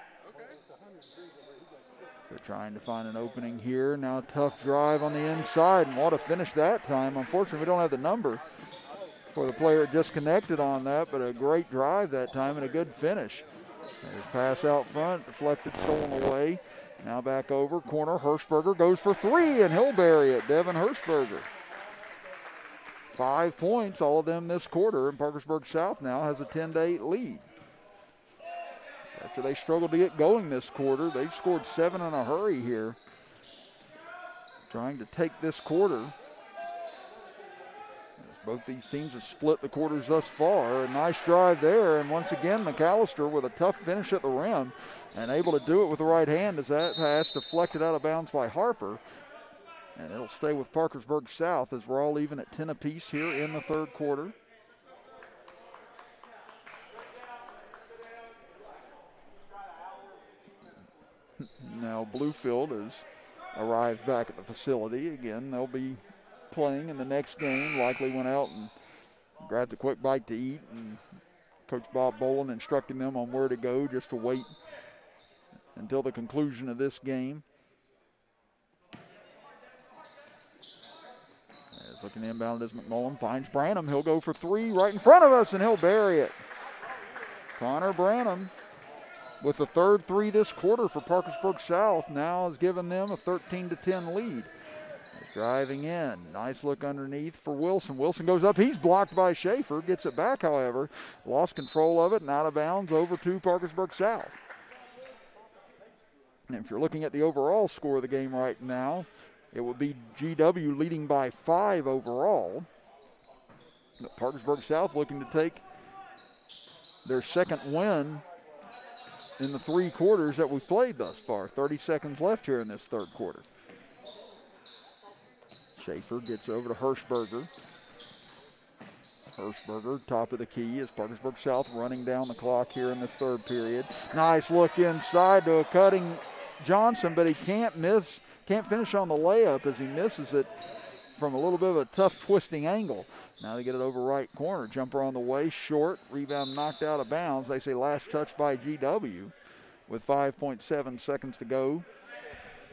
They're trying to find an opening here. Now tough drive on the inside. And what a finish that time. Unfortunately, we don't have the number for the player disconnected on that, but a great drive that time and a good finish. There's pass out front. Deflected, stolen away. Now back over, corner, Hirschberger goes for 3, and he'll bury it. Devin Hirschberger. 5 points, all of them this quarter, and Parkersburg South now has a 10-8 lead. After they struggled to get going this quarter, they've scored 7 in a hurry here. Trying to take this quarter. Both these teams have split the quarters thus far. A nice drive there, and once again, McAllister with a tough finish at the rim and able to do it with the right hand as that pass deflected out of bounds by Harper. And it'll stay with Parkersburg South as we're all even at 10 apiece here in the third quarter. Now Bluefield has arrived back at the facility. Again, they'll be playing in the next game. Likely went out and grabbed a quick bite to eat, and Coach Bob Boland instructing them on where to go just to wait until the conclusion of this game. As looking inbound as McMullen finds Branham. He'll go for 3 right in front of us, and he'll bury it. Connor Branham with the third 3 this quarter for Parkersburg South now has given them a 13-10 lead. Driving in. Nice look underneath for Wilson. Wilson goes up. He's blocked by Schaefer. Gets it back, however. Lost control of it and out of bounds over to Parkersburg South. And if you're looking at the overall score of the game right now, it would be GW leading by 5 overall. But Parkersburg South looking to take their second win in the 3 quarters that we've played thus far. 30 seconds left here in this third quarter. Schaefer gets over to Hirschberger. Hirschberger, top of the key, as Parkersburg South running down the clock here in this third period. Nice look inside to a cutting Johnson, but he can't finish on the layup as he misses it from a little bit of a tough twisting angle. Now they get it over right corner. Jumper on the way, short. Rebound knocked out of bounds. They say last touch by GW with 5.7 seconds to go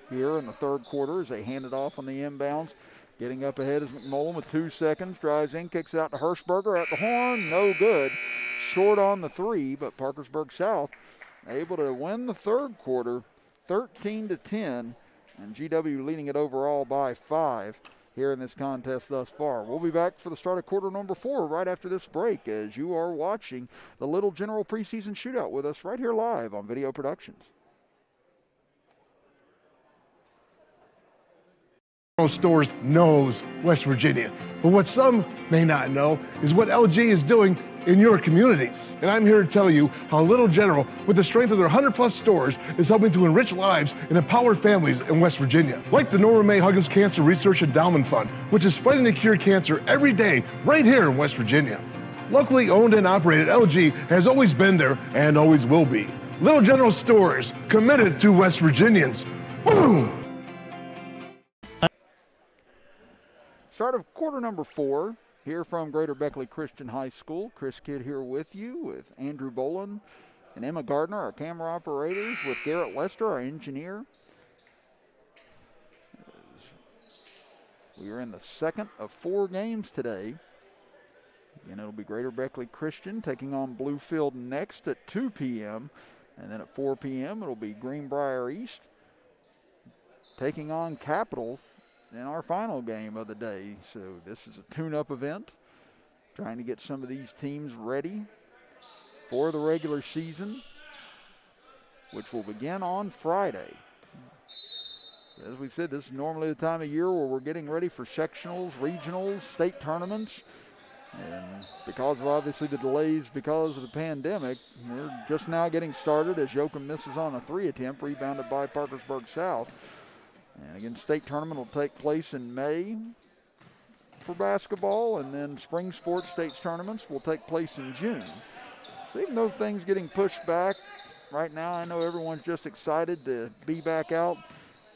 here in the third quarter as they hand it off on the inbounds. Getting up ahead is McMullen with 2 seconds. Drives in, kicks it out to Hirschberger at the horn. No good. Short on the 3, but Parkersburg South able to win the third quarter 13-10, and GW leading it overall by 5 here in this contest thus far. We'll be back for the start of quarter number 4 right after this break as you are watching the Little General Preseason Shootout with us right here live on Video Productions. Stores knows West Virginia. But what some may not know is what LG is doing in your communities. And I'm here to tell you how Little General, with the strength of their 100+ stores, is helping to enrich lives and empower families in West Virginia. Like the Norma May Huggins Cancer Research Endowment Fund, which is fighting to cure cancer every day right here in West Virginia. Locally owned and operated, LG has always been there and always will be. Little General Stores, committed to West Virginians. Boom! Start of quarter number 4 here from Greater Beckley Christian High School. Chris Kidd here with you, with Andrew Boland and Emma Gardner, our camera operators, with Garrett Lester, our engineer. We are in the second of 4 games today. And it'll be Greater Beckley Christian taking on Bluefield next at 2 p.m. And then at 4 p.m. it'll be Greenbrier East taking on Capital in our final game of the day. So this is a tune-up event, trying to get some of these teams ready for the regular season, which will begin on Friday. As we said, this is normally the time of year where we're getting ready for sectionals, regionals, state tournaments. And because of obviously the delays because of the pandemic, we're just now getting started as Yoakum misses on a 3 attempt, rebounded by Parkersburg South. And again, state tournament will take place in May for basketball, and then spring sports states tournaments will take place in June. So even though things getting pushed back, right now I know everyone's just excited to be back out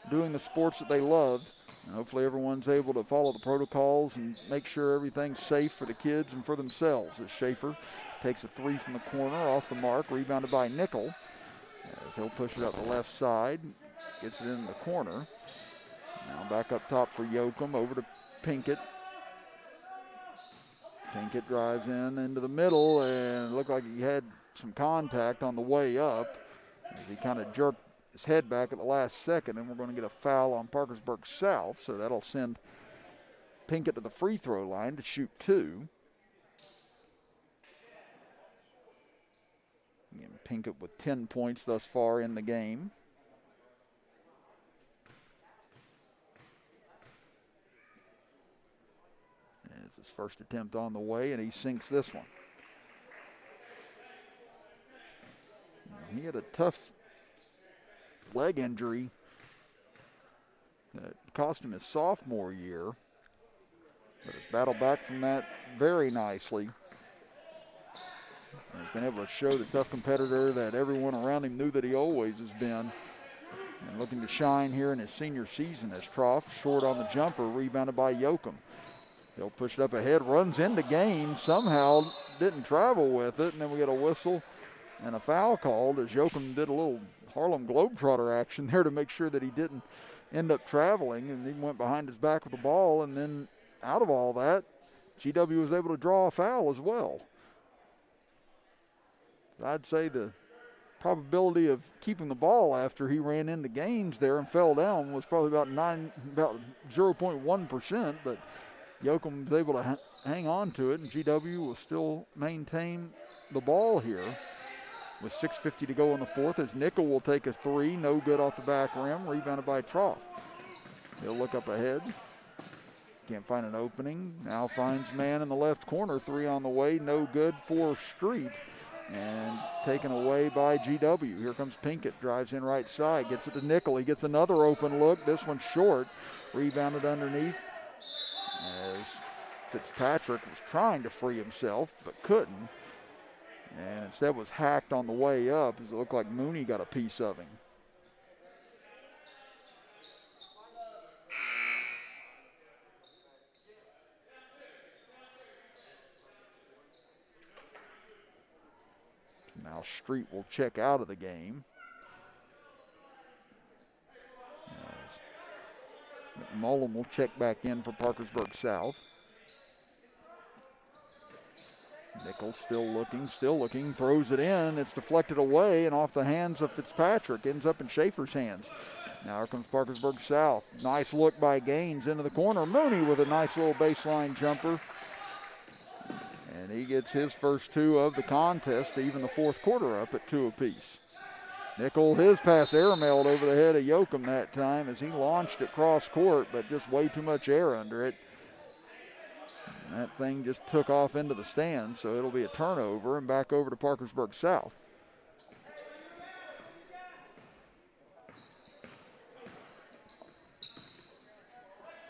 doing the sports that they love. And hopefully everyone's able to follow the protocols and make sure everything's safe for the kids and for themselves. As Schaefer takes a 3 from the corner off the mark, rebounded by Nickel. As he'll push it up the left side, gets it in the corner. Now back up top for Yoakum, over to Pinkett. Pinkett drives into the middle, and it looked like he had some contact on the way up as he kind of jerked his head back at the last second, and we're going to get a foul on Parkersburg South, so that'll send Pinkett to the free throw line to shoot 2. Again, Pinkett with 10 points thus far in the game. It's his first attempt on the way, and he sinks this one. He had a tough leg injury that cost him his sophomore year, but has battled back from that very nicely. And he's been able to show the tough competitor that everyone around him knew that he always has been. And looking to shine here in his senior season as Trough, short on the jumper, rebounded by Yoakum. They'll push it up ahead, runs into Gaines, somehow didn't travel with it, and then we get a whistle and a foul called as Yoakum did a little Harlem Globetrotter action there to make sure that he didn't end up traveling, and he went behind his back with the ball, and then out of all that, GW was able to draw a foul as well. I'd say the probability of keeping the ball after he ran into Gaines there and fell down was probably about 0.1%, but Yoakum was able to hang on to it, and GW will still maintain the ball here with 6:50 to go in the fourth, as Nickel will take a 3, no good off the back rim, rebounded by Trough. He'll look up ahead. Can't find an opening. Now finds man in the left corner, 3 on the way, no good for Street, and taken away by GW. Here comes Pinkett, drives in right side, gets it to Nickel. He gets another open look, this one short, rebounded underneath as Fitzpatrick was trying to free himself but couldn't, and instead was hacked on the way up as it looked like Mooney got a piece of him. Now Street will check out of the game. McMullen will check back in for Parkersburg South. Nichols still looking, throws it in. It's deflected away and off the hands of Fitzpatrick. Ends up in Schaefer's hands. Now here comes Parkersburg South. Nice look by Gaines into the corner. Mooney with a nice little baseline jumper. And he gets his first 2 of the contest to even the fourth quarter up at 2 apiece. Nickel, his pass airmailed over the head of Yoakum that time as he launched it cross court, but just way too much air under it. And that thing just took off into the stands, so it'll be a turnover and back over to Parkersburg South.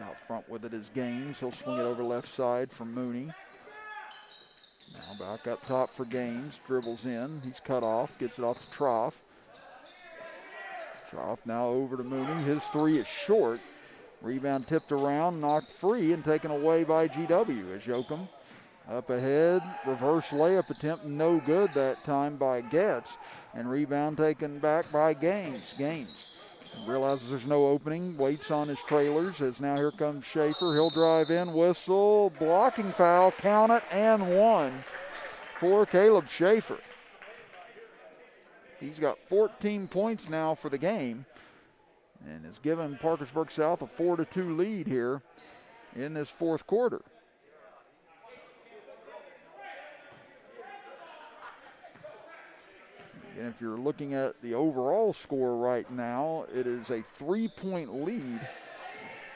Out front with it is Gaines. He'll swing it over left side for Mooney. Now back up top for Gaines. Dribbles in. He's cut off. Gets it off to Troff. Troff now over to Mooney. His three is short. Rebound tipped around, knocked free, and taken away by GW as Yoakum up ahead. Reverse layup attempt, no good that time by Getz. And rebound taken back by Gaines. Gaines realizes there's no opening, waits on his trailers as now here comes Schaefer. He'll drive in, whistle, blocking foul, count it, and one for Caleb Schaefer. He's got 14 points now for the game and has given Parkersburg South a 4-2 lead here in this fourth quarter. And if you're looking at the overall score right now, it is a 3-point lead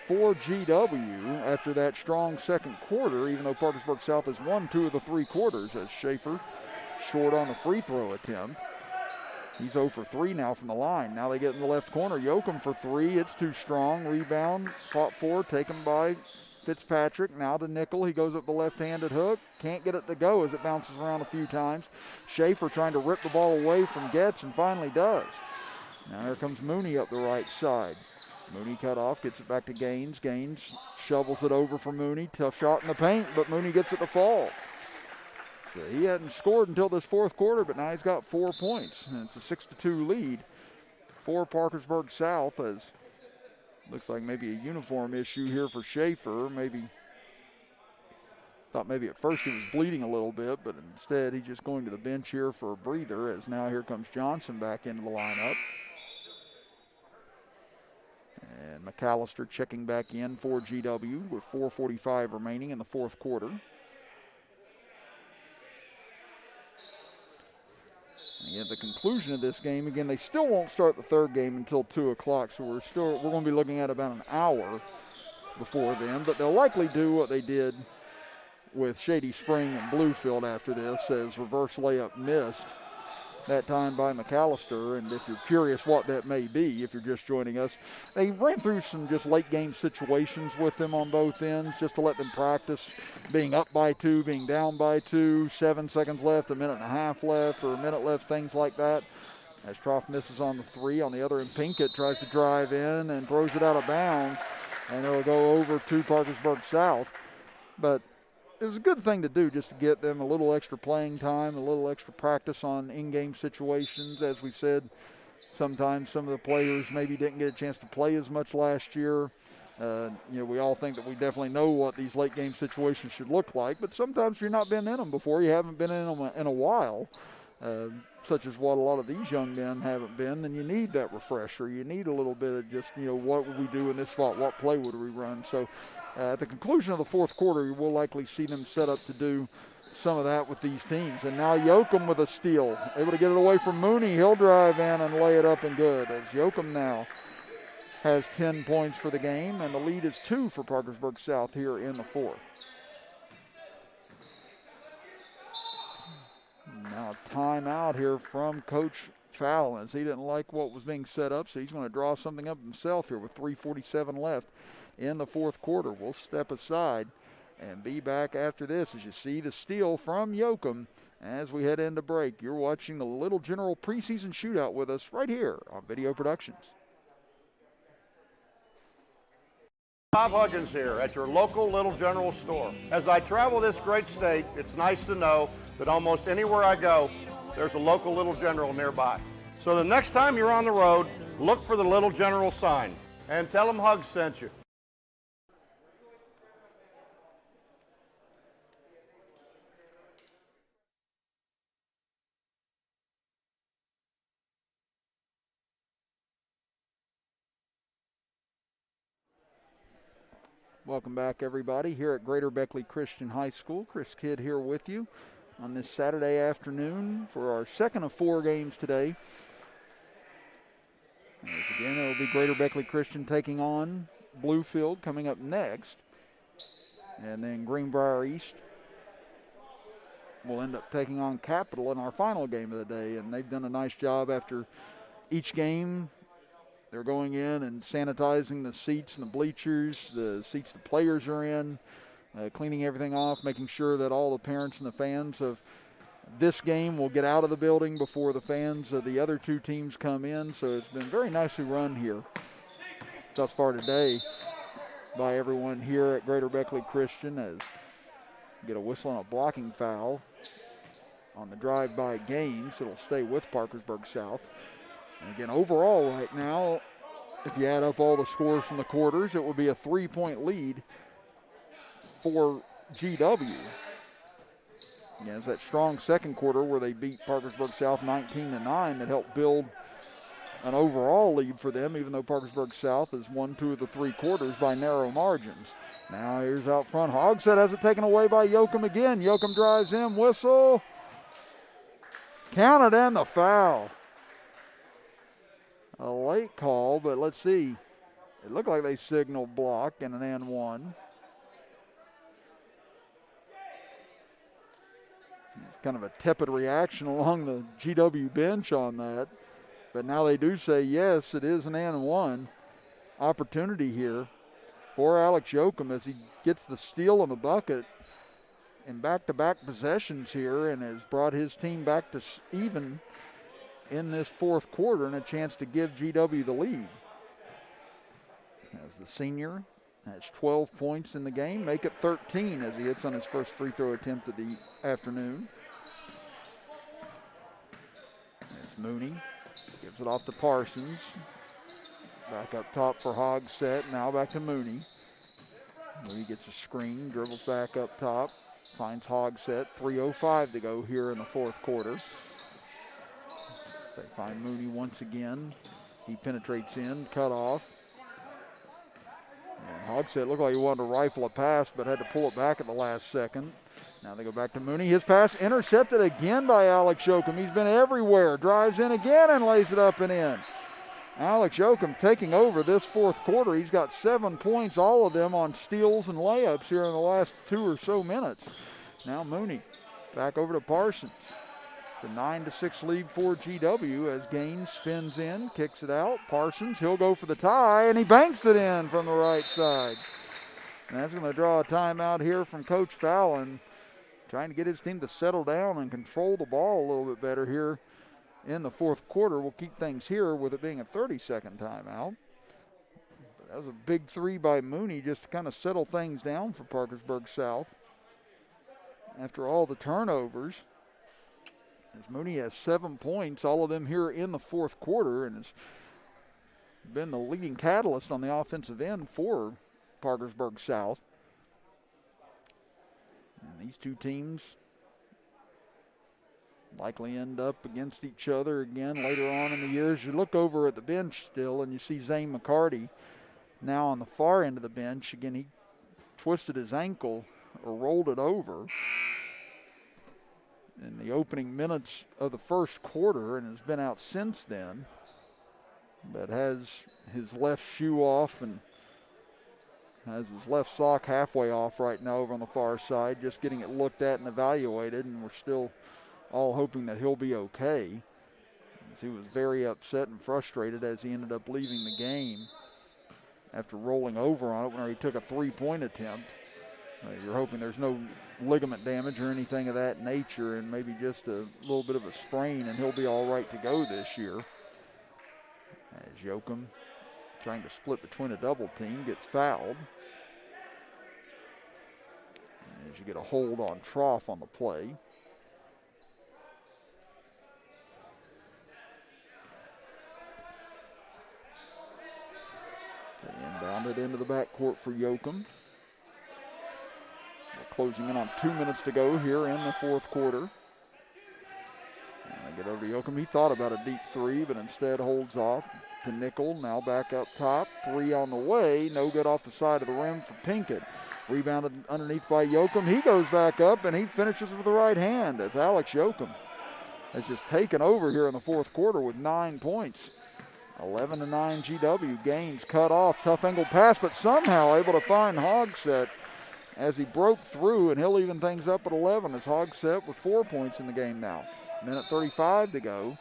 for GW after that strong second quarter, even though Parkersburg South has won 2 of the 3 quarters as Schaefer short on the free throw attempt. He's 0 for 3 now from the line. Now they get in the left corner. Yoakum for 3. It's too strong. Rebound fought for, taken by Fitzpatrick. Now to Nickel. He goes up the left-handed hook. Can't get it to go as it bounces around a few times. Schaefer trying to rip the ball away from Getz and finally does. Now here comes Mooney up the right side. Mooney cut off, gets it back to Gaines. Gaines shovels it over for Mooney. Tough shot in the paint, but Mooney gets it to fall. So he hadn't scored until this fourth quarter, but now he's got 4 points. And it's a 6-2 lead for Parkersburg South, as looks like maybe a uniform issue here for Schaefer. Thought maybe at first he was bleeding a little bit, but instead he's just going to the bench here for a breather, as now here comes Johnson back into the lineup. And McAllister checking back in for GW with 4:45 remaining in the fourth quarter. And at the conclusion of this game, again, they still won't start the third game until 2 o'clock, so we're going to be looking at about an hour before then, but they'll likely do what they did with Shady Spring and Bluefield after this, as reverse layup missed that time by McAllister. And if you're curious what that may be, if you're just joining us, they ran through some just late game situations with them on both ends just to let them practice being up by 2, being down by 2, 7 seconds left, a minute and a half left, or a minute left, things like that. As Troff misses on the 3, on the other end, Pinkett tries to drive in and throws it out of bounds, and it'll go over to Parkersburg South. But it was a good thing to do just to get them a little extra playing time, a little extra practice on in-game situations. As we said, sometimes some of the players maybe didn't get a chance to play as much last year. We all think that we definitely know what these late game situations should look like, but sometimes if you're not been in them before, you haven't been in them in a while, such as what a lot of these young men haven't been, then you need that refresher. You need a little bit of just, what would we do in this spot? What play would we run? So at the conclusion of the fourth quarter, we'll likely see them set up to do some of that with these teams. And now Yoakum with a steal, able to get it away from Mooney. He'll drive in and lay it up and good, as Yoakum now has 10 points for the game, and the lead is 2 for Parkersburg South here in the fourth. Now a timeout here from Coach Fallon, as he didn't like what was being set up, so he's going to draw something up himself here with 3:47 left in the fourth quarter. We'll step aside and be back after this as you see the steal from Yoakum as we head into break. You're watching the Little General preseason shootout with us right here on Video Productions. Bob Huggins here at your local Little General store. As I travel this great state, it's nice to know that almost anywhere I go, there's a local Little General nearby. So the next time you're on the road, look for the Little General sign and tell them Hugs sent you. Welcome back, everybody, here at Greater Beckley Christian High School. Chris Kidd here with you on this Saturday afternoon for our second of 4 games today. As again, it'll be Greater Beckley Christian taking on Bluefield coming up next. And then Greenbrier East will end up taking on Capital in our final game of the day. And they've done a nice job after each game. They're going in and sanitizing the seats and the bleachers, the seats the players are in, cleaning everything off, making sure that all the parents and the fans of this game will get out of the building before the fans of the other two teams come in. So it's been very nicely run here thus far today by everyone here at Greater Beckley Christian, as you get a whistle and a blocking foul on the drive-by Gaines. It'll stay with Parkersburg South. And again, overall right now, if you add up all the scores from the quarters, it will be a 3-point lead for GW. Again, it's that strong second quarter where they beat Parkersburg South 19-9 that helped build an overall lead for them, even though Parkersburg South has won 2 of the 3 quarters by narrow margins. Now here's out front. Hogsett has it taken away by Yoakum again. Yoakum drives in, whistle. Counted and the foul. A late call, but let's see. It looked like they signaled block and an and one. It's kind of a tepid reaction along the GW bench on that. But now they do say, yes, it is an and one opportunity here for Alex Yoakum as he gets the steal and the bucket in back-to-back possessions here and has brought his team back to even in this fourth quarter and a chance to give GW the lead. As the senior has 12 points in the game, make it 13 as he hits on his first free throw attempt of the afternoon. As Mooney gives it off to Parsons. Back up top for Hogsett. Now back to Mooney. Mooney gets a screen, dribbles back up top, finds Hogsett. 3:05 to go here in the fourth quarter. They find Mooney once again. He penetrates in, cut off. And Hogsett looked like he wanted to rifle a pass, but had to pull it back at the last second. Now they go back to Mooney. His pass intercepted again by Alex Yoakum. He's been everywhere. Drives in again and lays it up and in. Alex Yoakum taking over this fourth quarter. He's got 7 points, all of them on steals and layups here in the last 2 or so minutes. Now Mooney back over to Parsons. The 9-6 lead for GW as Gaines spins in, kicks it out. Parsons, he'll go for the tie, and he banks it in from the right side. And that's going to draw a timeout here from Coach Fallon, trying to get his team to settle down and control the ball a little bit better here in the fourth quarter. We'll keep things here with it being a 30-second timeout. But that was a big three by Mooney just to kind of settle things down for Parkersburg South after all the turnovers. As Mooney has 7 points, all of them here in the fourth quarter, and has been the leading catalyst on the offensive end for Parkersburg South. And these two teams likely end up against each other again later on in the year. As you look over at the bench still, and you see Zane McCarty now on the far end of the bench. Again, he twisted his ankle or rolled it over in the opening minutes of the first quarter and has been out since then, but has his left shoe off and has his left sock halfway off right now over on the far side, just getting it looked at and evaluated, and we're still all hoping that he'll be okay, as he was very upset and frustrated as he ended up leaving the game after rolling over on it when he took a three-point attempt. You're hoping there's no ligament damage or anything of that nature, and maybe just a little bit of a sprain, and he'll be all right to go this year. As Yoakum, trying to split between a double team, gets fouled. As you get a hold on Trough on the play. They inbounded into the backcourt for Yoakum. Closing in on 2 minutes to go here in the fourth quarter. And they get over to Yoakum. He thought about a deep three, but instead holds off to Nickel. Now back up top. Three on the way. No good off the side of the rim for Pinkett. Rebounded underneath by Yoakum. He goes back up, and he finishes with the right hand as Alex Yoakum has just taken over here in the fourth quarter with 9 points. 11-9 GW. Gaines cut off. Tough angle pass, but somehow able to find Hogsett as he broke through, and he'll even things up at 11 as Hogsett with 4 points in the game now. Minute 35 to go.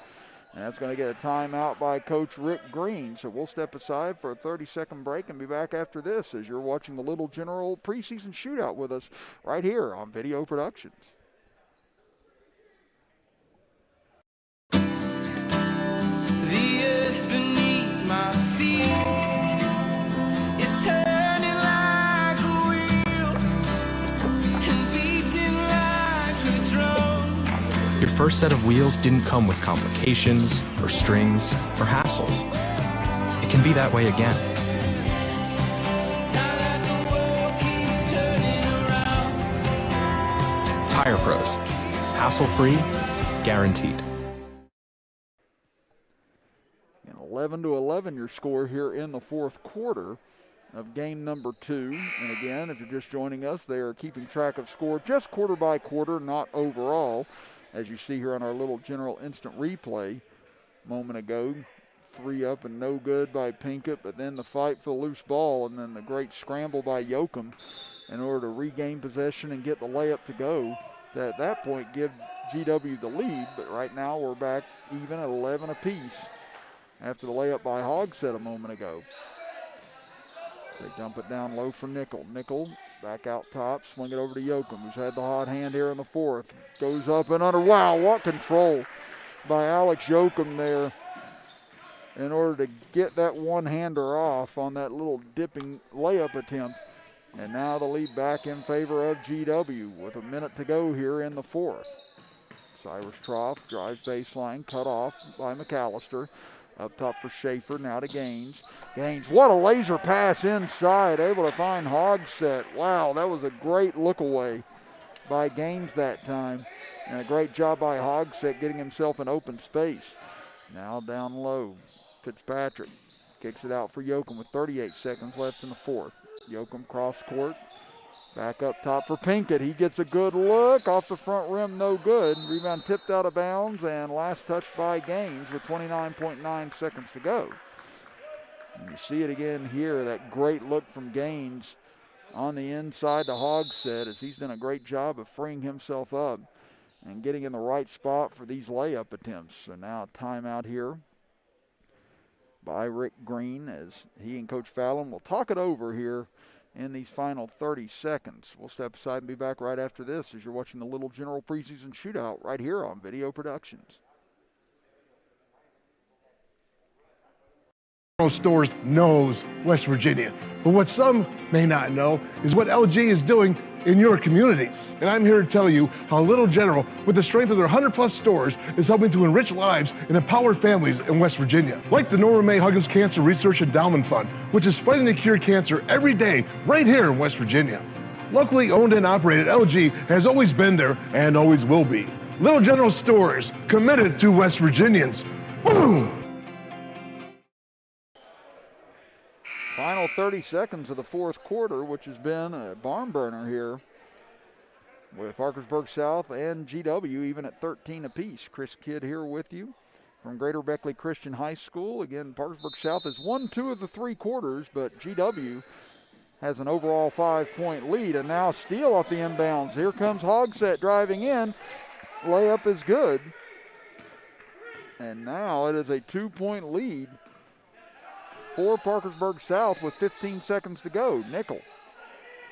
And that's going to get a timeout by Coach Rick Green. So we'll step aside for a 30-second break and be back after this as you're watching the Little General preseason shootout with us right here on Video Productions. The earth beneath my feet is turning like a wheel and beating like a drum. Your first set of wheels didn't come with complications, or strings, or hassles. It can be that way again. Now that the world keeps turning around. Tire Pros. Hassle-free, guaranteed. And 11-11 your score here in the fourth quarter of game number 2. And again, if you're just joining us, they are keeping track of score just quarter by quarter, not overall. As you see here on our Little General instant replay, a moment ago, 3 up and no good by Pinkett, but then the fight for the loose ball and then the great scramble by Yoakum in order to regain possession and get the layup to go. To at that point give GW the lead, but right now we're back even at 11 apiece after the layup by Hogsett a moment ago. They dump it down low for Nickel. Nickel back out top, swing it over to Yoakum, who's had the hot hand here in the fourth. Goes up and under. Wow, what control by Alex Yoakum there in order to get that one-hander off on that little dipping layup attempt. And now the lead back in favor of GW with a minute to go here in the fourth. Cyrus Trough drives baseline, cut off by McAllister. Up top for Schaefer, now to Gaines. Gaines, what a laser pass inside, able to find Hogsett. Wow, that was a great look away by Gaines that time. And a great job by Hogsett getting himself in open space. Now down low, Fitzpatrick kicks it out for Yoakum with 38 seconds left in the fourth. Yoakum cross court, back up top for Pinkett. He gets a good look off the front rim, no good. Rebound tipped out of bounds, and last touch by Gaines with 29.9 seconds to go. And you see it again here, that great look from Gaines on the inside to Hogsett, as he's done a great job of freeing himself up and getting in the right spot for these layup attempts. So now a timeout here by Rick Green as he and Coach Fallon will talk it over here in these final 30 seconds. We'll step aside and be back right after this as you're watching the Little General preseason shootout right here on Video Productions. Stores knows West Virginia. But what some may not know is what LG is doing in your communities. And I'm here to tell you how Little General, with the strength of their 100+ stores, is helping to enrich lives and empower families in West Virginia. Like the Norma May Huggins Cancer Research Endowment Fund, which is fighting to cure cancer every day right here in West Virginia. Locally owned and operated, LG has always been there and always will be. Little General stores, committed to West Virginians. Boom! Final 30 seconds of the fourth quarter, which has been a barn burner here with Parkersburg South and GW even at 13 apiece. Chris Kidd here with you from Greater Beckley Christian High School. Again, Parkersburg South has won 2 of the 3 quarters, but GW has an overall 5-point lead. And now steal off the inbounds. Here comes Hogsett driving in. Layup is good. And now it is a 2-point lead for Parkersburg South with 15 seconds to go. Nickel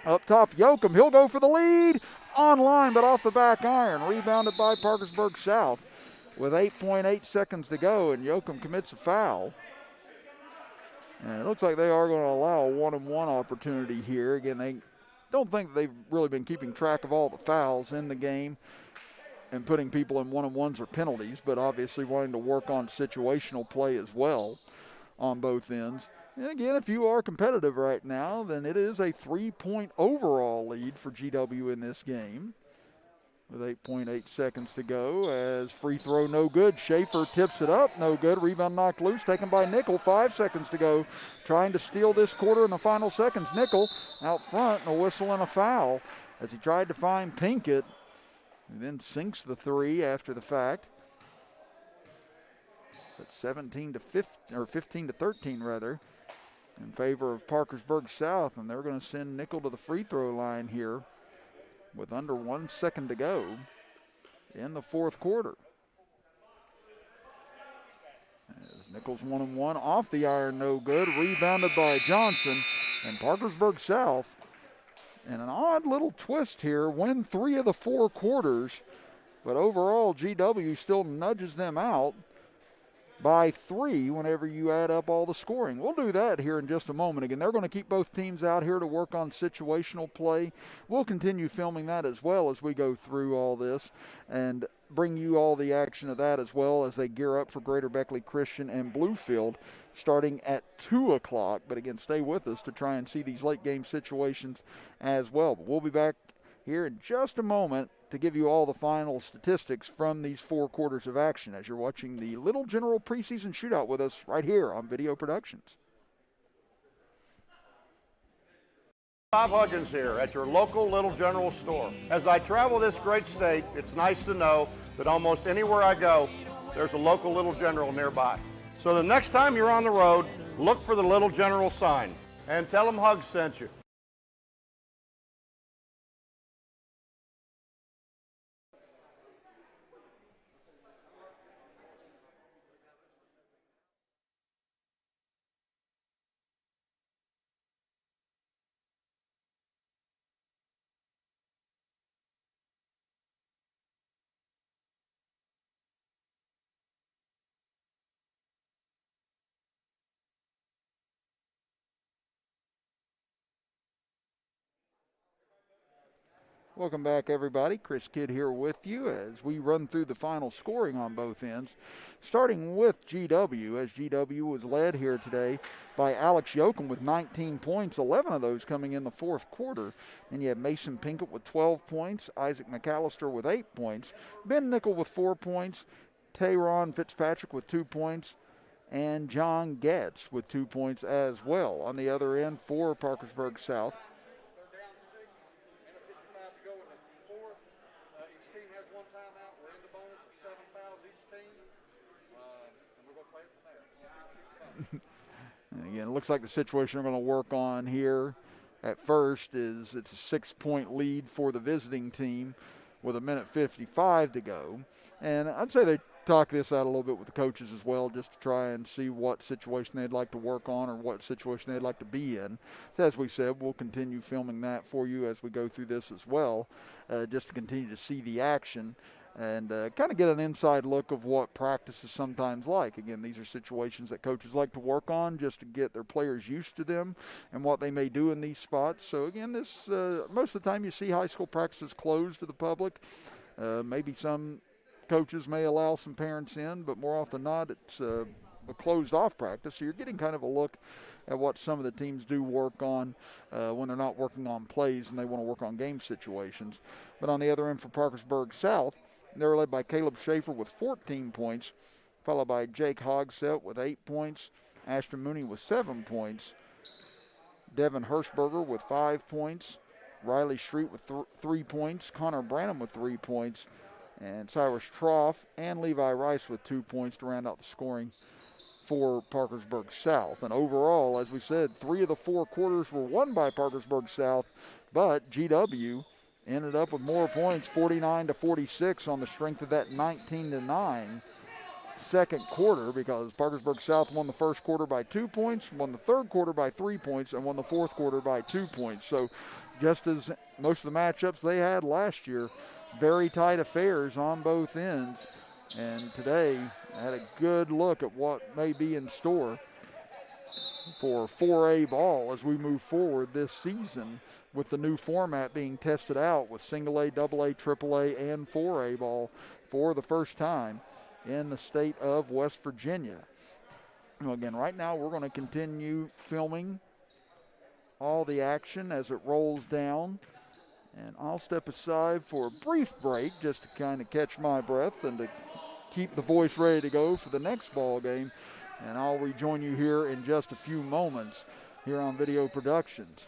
up top, Yoakum, he'll go for the lead. Online, but off the back iron. Rebounded by Parkersburg South with 8.8 seconds to go, and Yoakum commits a foul. And it looks like they are going to allow a 1-and-1 opportunity here. Again, they don't think they've really been keeping track of all the fouls in the game and putting people in 1-and-1s or penalties, but obviously wanting to work on situational play as well on both ends. And again, if you are competitive right now, then it is a 3-point overall lead for GW in this game with 8.8 seconds to go as free throw no good. Schaefer tips it up, no good. Rebound knocked loose, taken by Nickel. 5 seconds to go, trying to steal this quarter in the final seconds. Nickel out front, and a whistle and a foul as he tried to find Pinkett, and then sinks the 3 after the fact. But 15 to 13 rather. in favor of Parkersburg South, and they're going to send Nickel to the free throw line here with under 1 second to go in the fourth quarter. As Nichols 1-1 off the iron, no good. Rebounded by Johnson, and Parkersburg South, in an odd little twist here, win 3 of the 4 quarters, but overall GW still nudges them out by 3 whenever you add up all the scoring. We'll do that here in just a moment. Again, they're going to keep both teams out here to work on situational play. We'll continue filming that as well as we go through all this and bring you all the action of that as well as they gear up for Greater Beckley Christian and Bluefield starting at 2 o'clock. But again, stay with us to try and see these late game situations as well. But we'll be back here in just a moment to give you all the final statistics from these 4 quarters of action as you're watching the Little General preseason shootout with us right here on Video Productions. Bob Huggins here at your local Little General store. As I travel this great state, it's nice to know that almost anywhere I go, there's a local Little General nearby. So the next time you're on the road, look for the Little General sign and tell them Hugs sent you. Welcome back, everybody. Chris Kidd here with you as we run through the final scoring on both ends. Starting with GW, as GW was led here today by Alex Yoakum with 19 points, 11 of those coming in the fourth quarter. Then you have Mason Pinkett with 12 points, Isaac McAllister with 8 points, Ben Nickel with 4 points, Tayron Fitzpatrick with 2 points, and John Getz with 2 points as well. On the other end for Parkersburg South, and again, it looks like the situation we're going to work on here at first is it's a 6-point lead for the visiting team with 1:55 to go. And I'd say they talk this out a little bit with the coaches as well, just to try and see what situation they'd like to work on or what situation they'd like to be in. So as we said, we'll continue filming that for you as we go through this as well, just to continue to see the action and kind of get an inside look of what practice is sometimes like. Again, these are situations that coaches like to work on just to get their players used to them and what they may do in these spots. So again, this most of the time you see high school practices closed to the public. Maybe some coaches may allow some parents in, but more often than not, it's a closed-off practice. So you're getting kind of a look at what some of the teams do work on when they're not working on plays and they want to work on game situations. But on the other end for Parkersburg South, they're led by Caleb Schaefer with 14 points, followed by Jake Hogsett with 8 points, Ashton Mooney with 7 points, Devin Hirschberger with 5 points, Riley Street with 3 points, Connor Branham with 3 points, and Cyrus Trough and Levi Rice with 2 points to round out the scoring for Parkersburg South. And overall, as we said, 3 of the 4 quarters were won by Parkersburg South, but GW ended up with more points, 49-46, on the strength of that 19-9 second quarter, because Parkersburg South won the first quarter by 2 points, won the third quarter by 3 points, and won the fourth quarter by 2 points. So just as most of the matchups they had last year, very tight affairs on both ends. And today had a good look at what may be in store for 4A ball as we move forward this season, with the new format being tested out with single A, double A, triple A, and 4A ball for the first time in the state of West Virginia. Well, again, right now we're going to continue filming all the action as it rolls down. And I'll step aside for a brief break just to kind of catch my breath and to keep the voice ready to go for the next ball game. And I'll rejoin you here in just a few moments here on Video Productions.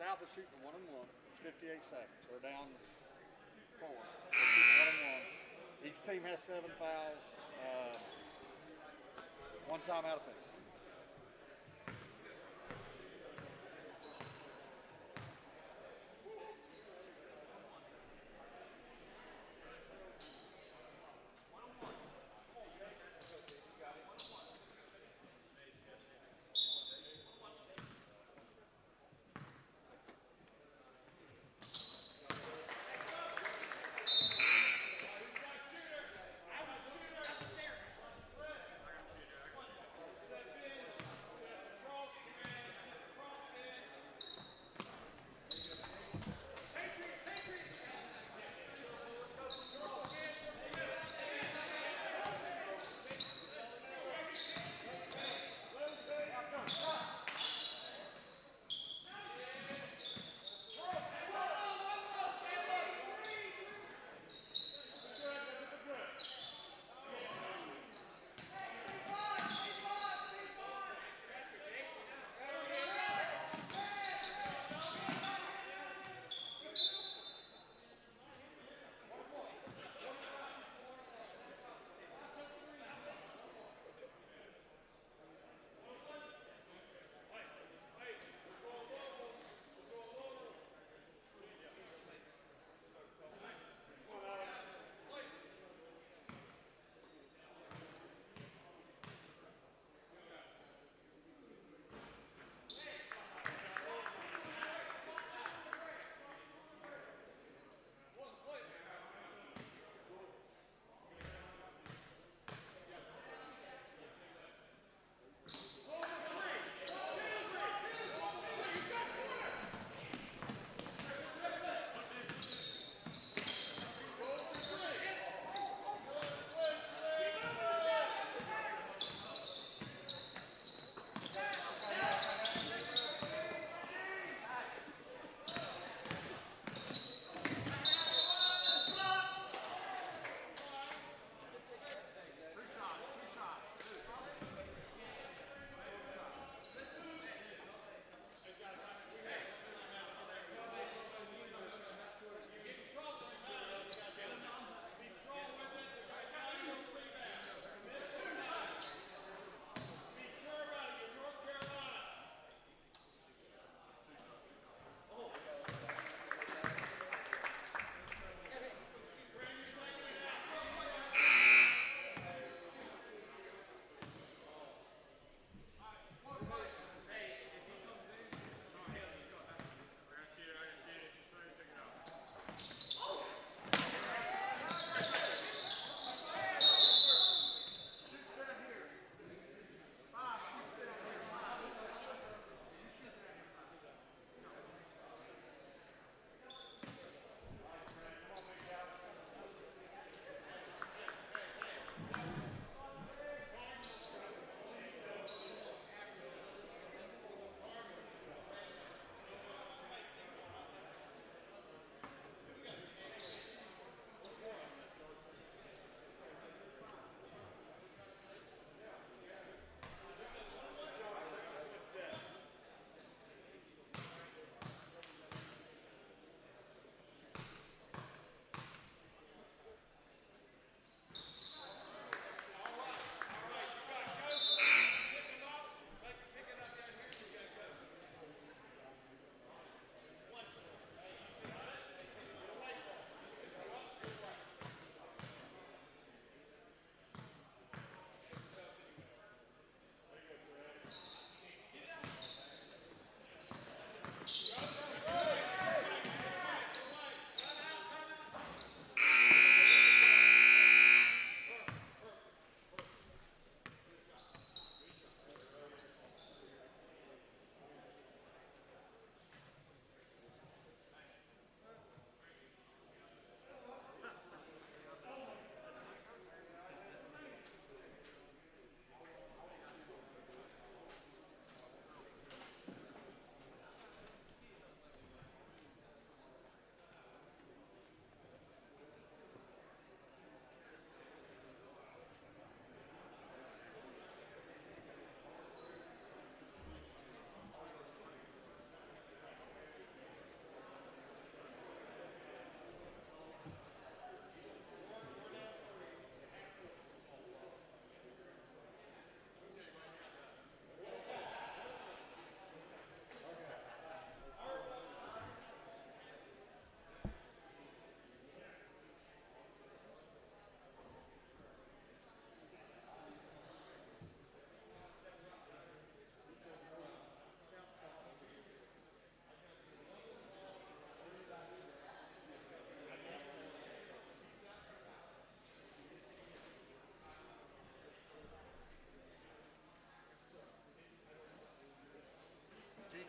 South is shooting 1-1. It's 58 seconds. They're down 4. They're shooting 1-1. Each team has 7 fouls. 1 timeout apiece.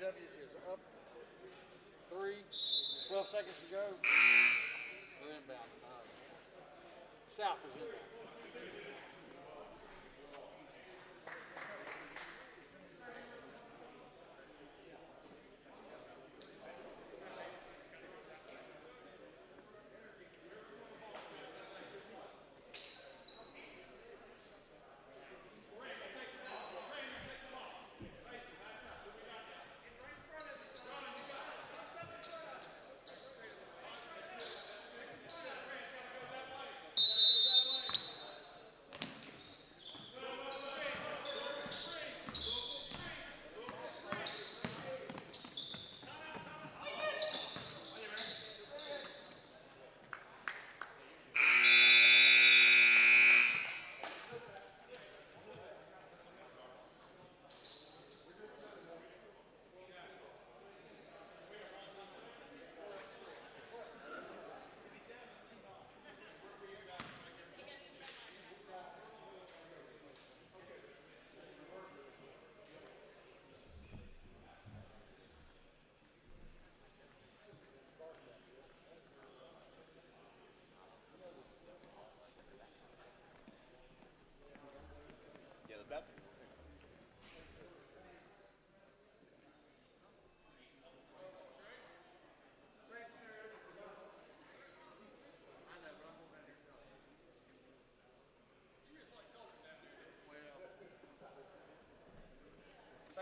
W is up. 12 seconds to go. They're inbound. South is inbound.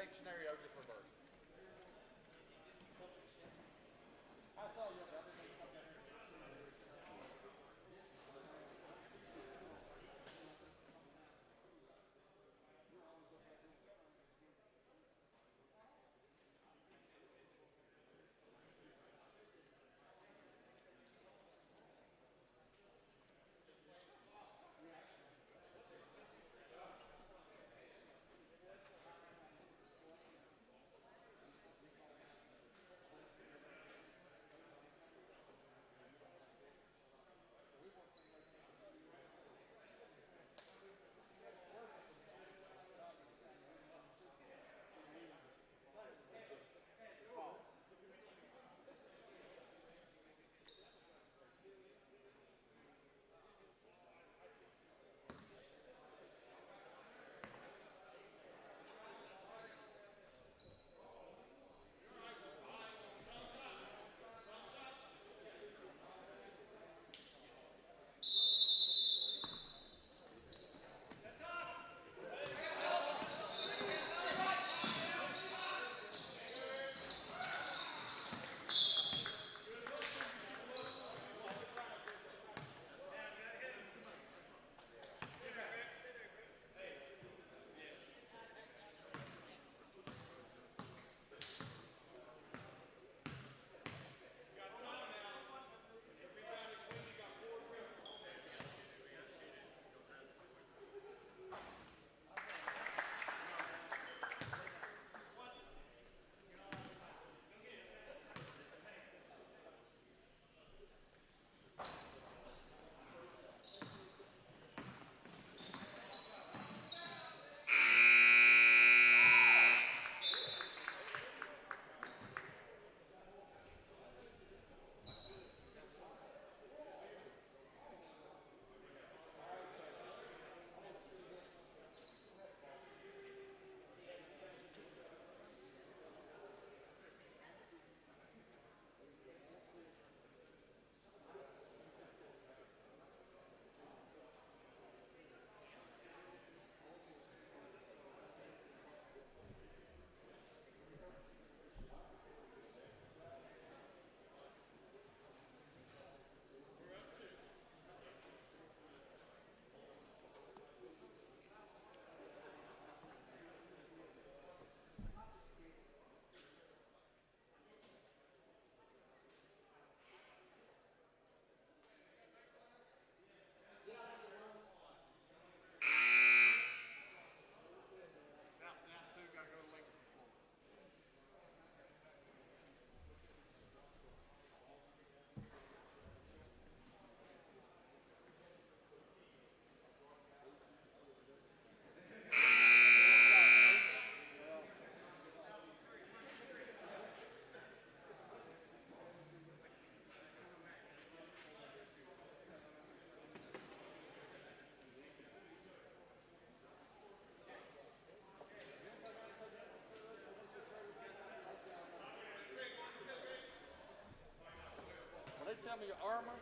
Same scenario, just reversed. tell me your armor?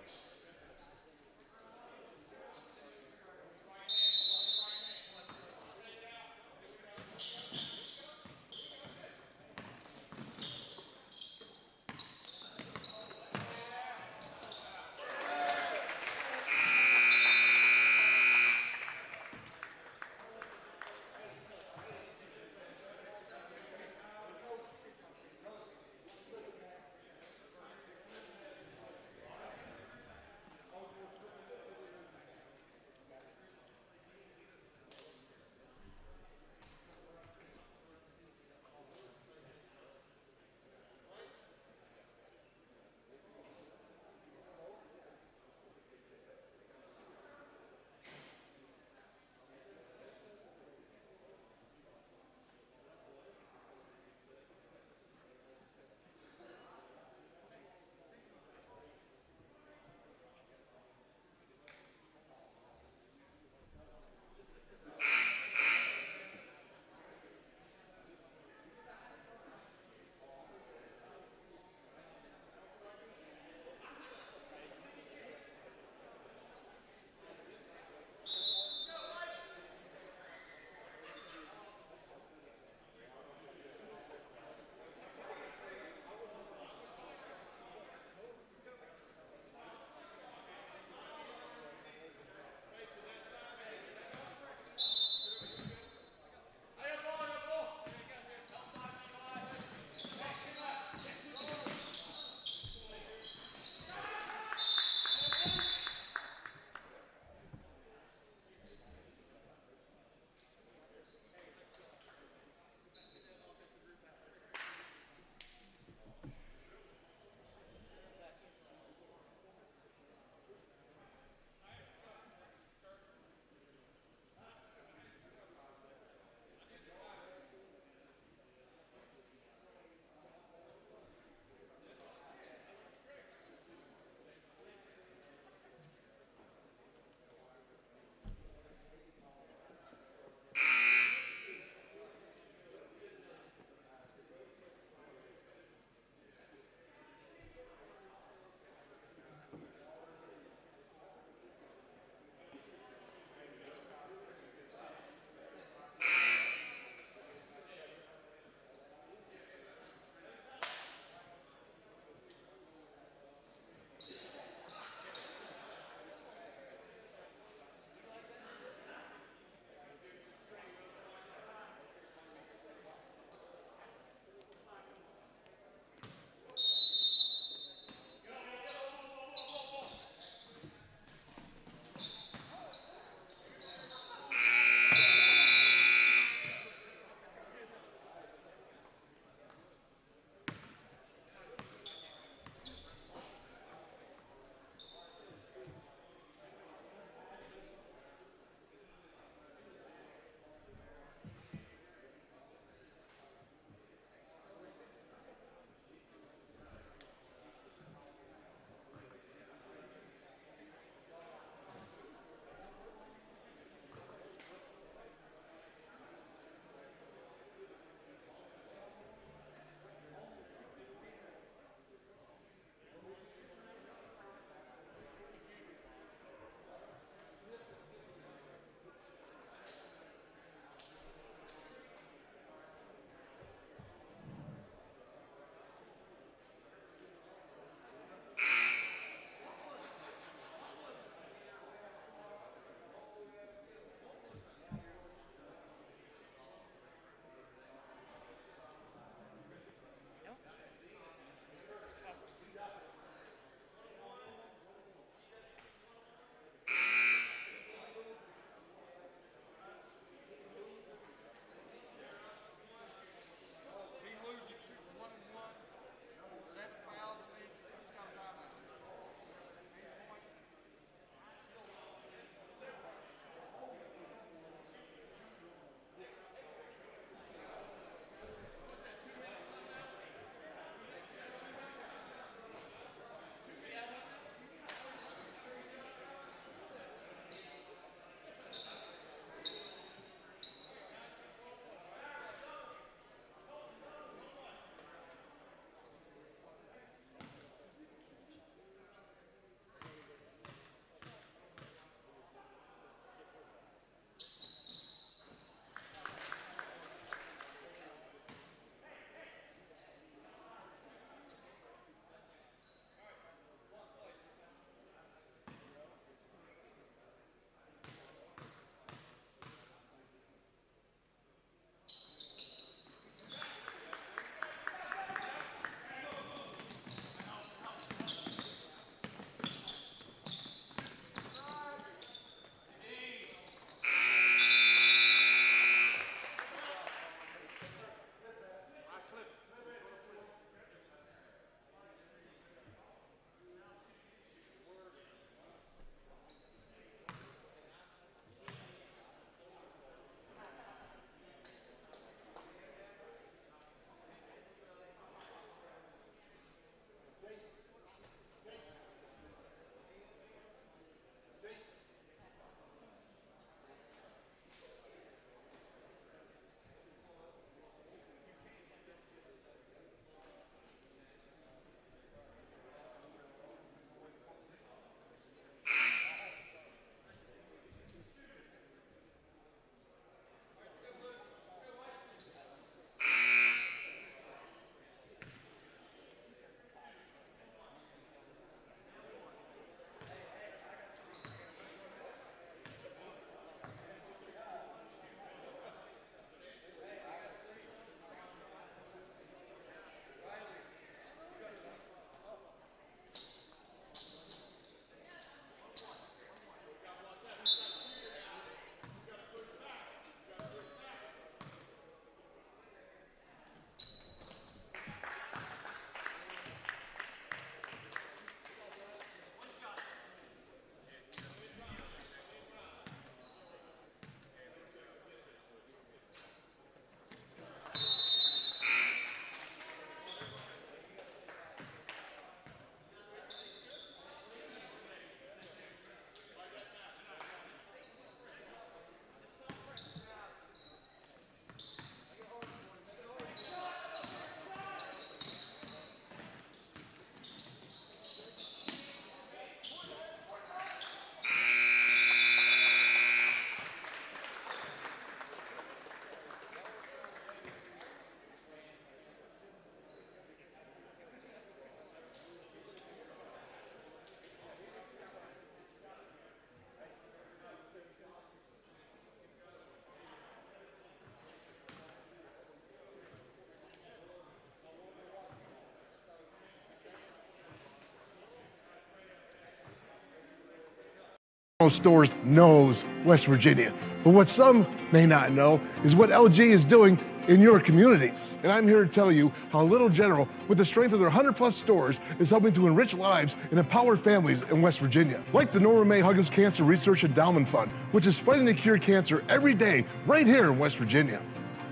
Stores knows West Virginia. But what some may not know is what LG is doing in your communities. And I'm here to tell you how Little General, with the strength of their 100+ stores, is helping to enrich lives and empower families in West Virginia. Like the Norma May Huggins Cancer Research Endowment Fund, which is fighting to cure cancer every day right here in West Virginia.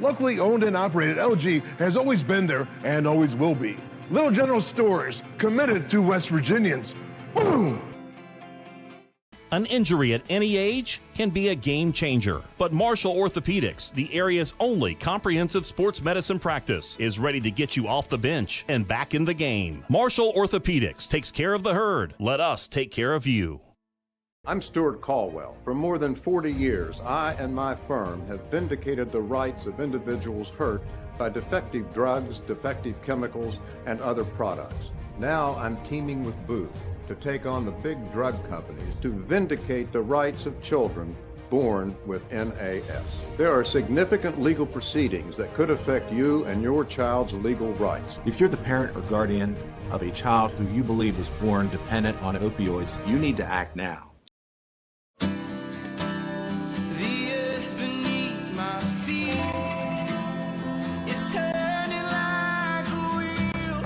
Locally owned and operated, LG has always been there and always will be. Little General stores, committed to West Virginians. Boom! An injury at any age can be a game changer, but Marshall Orthopedics, the area's only comprehensive sports medicine practice, is ready to get you off the bench and back in the game. Marshall Orthopedics takes care of the herd. Let us take care of you. I'm Stuart Caldwell. For more than 40 years, I and my firm have vindicated the rights of individuals hurt by defective drugs, defective chemicals, and other products. Now I'm teaming with Booth to take on the big drug companies to vindicate the rights of children born with NAS. There are significant legal proceedings that could affect you and your child's legal rights. If you're the parent or guardian of a child who you believe was born dependent on opioids, you need to act now. The earth beneath my feet is turning like a wheel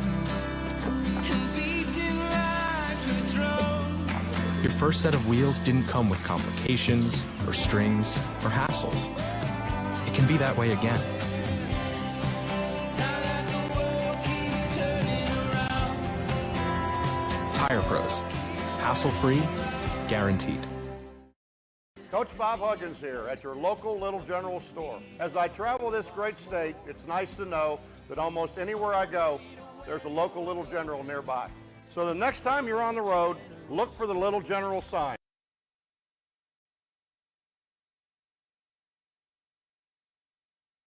and beating like a drum. Your first set of wheels didn't come with complications, or strings, or hassles. It can be that way again. Now that the world keeps turning around. Tire Pros. Hassle-free, guaranteed. Coach Bob Huggins here at your local Little General store. As I travel this great state, it's nice to know that almost anywhere I go, there's a local Little General nearby. So the next time you're on the road, look for the Little General sign.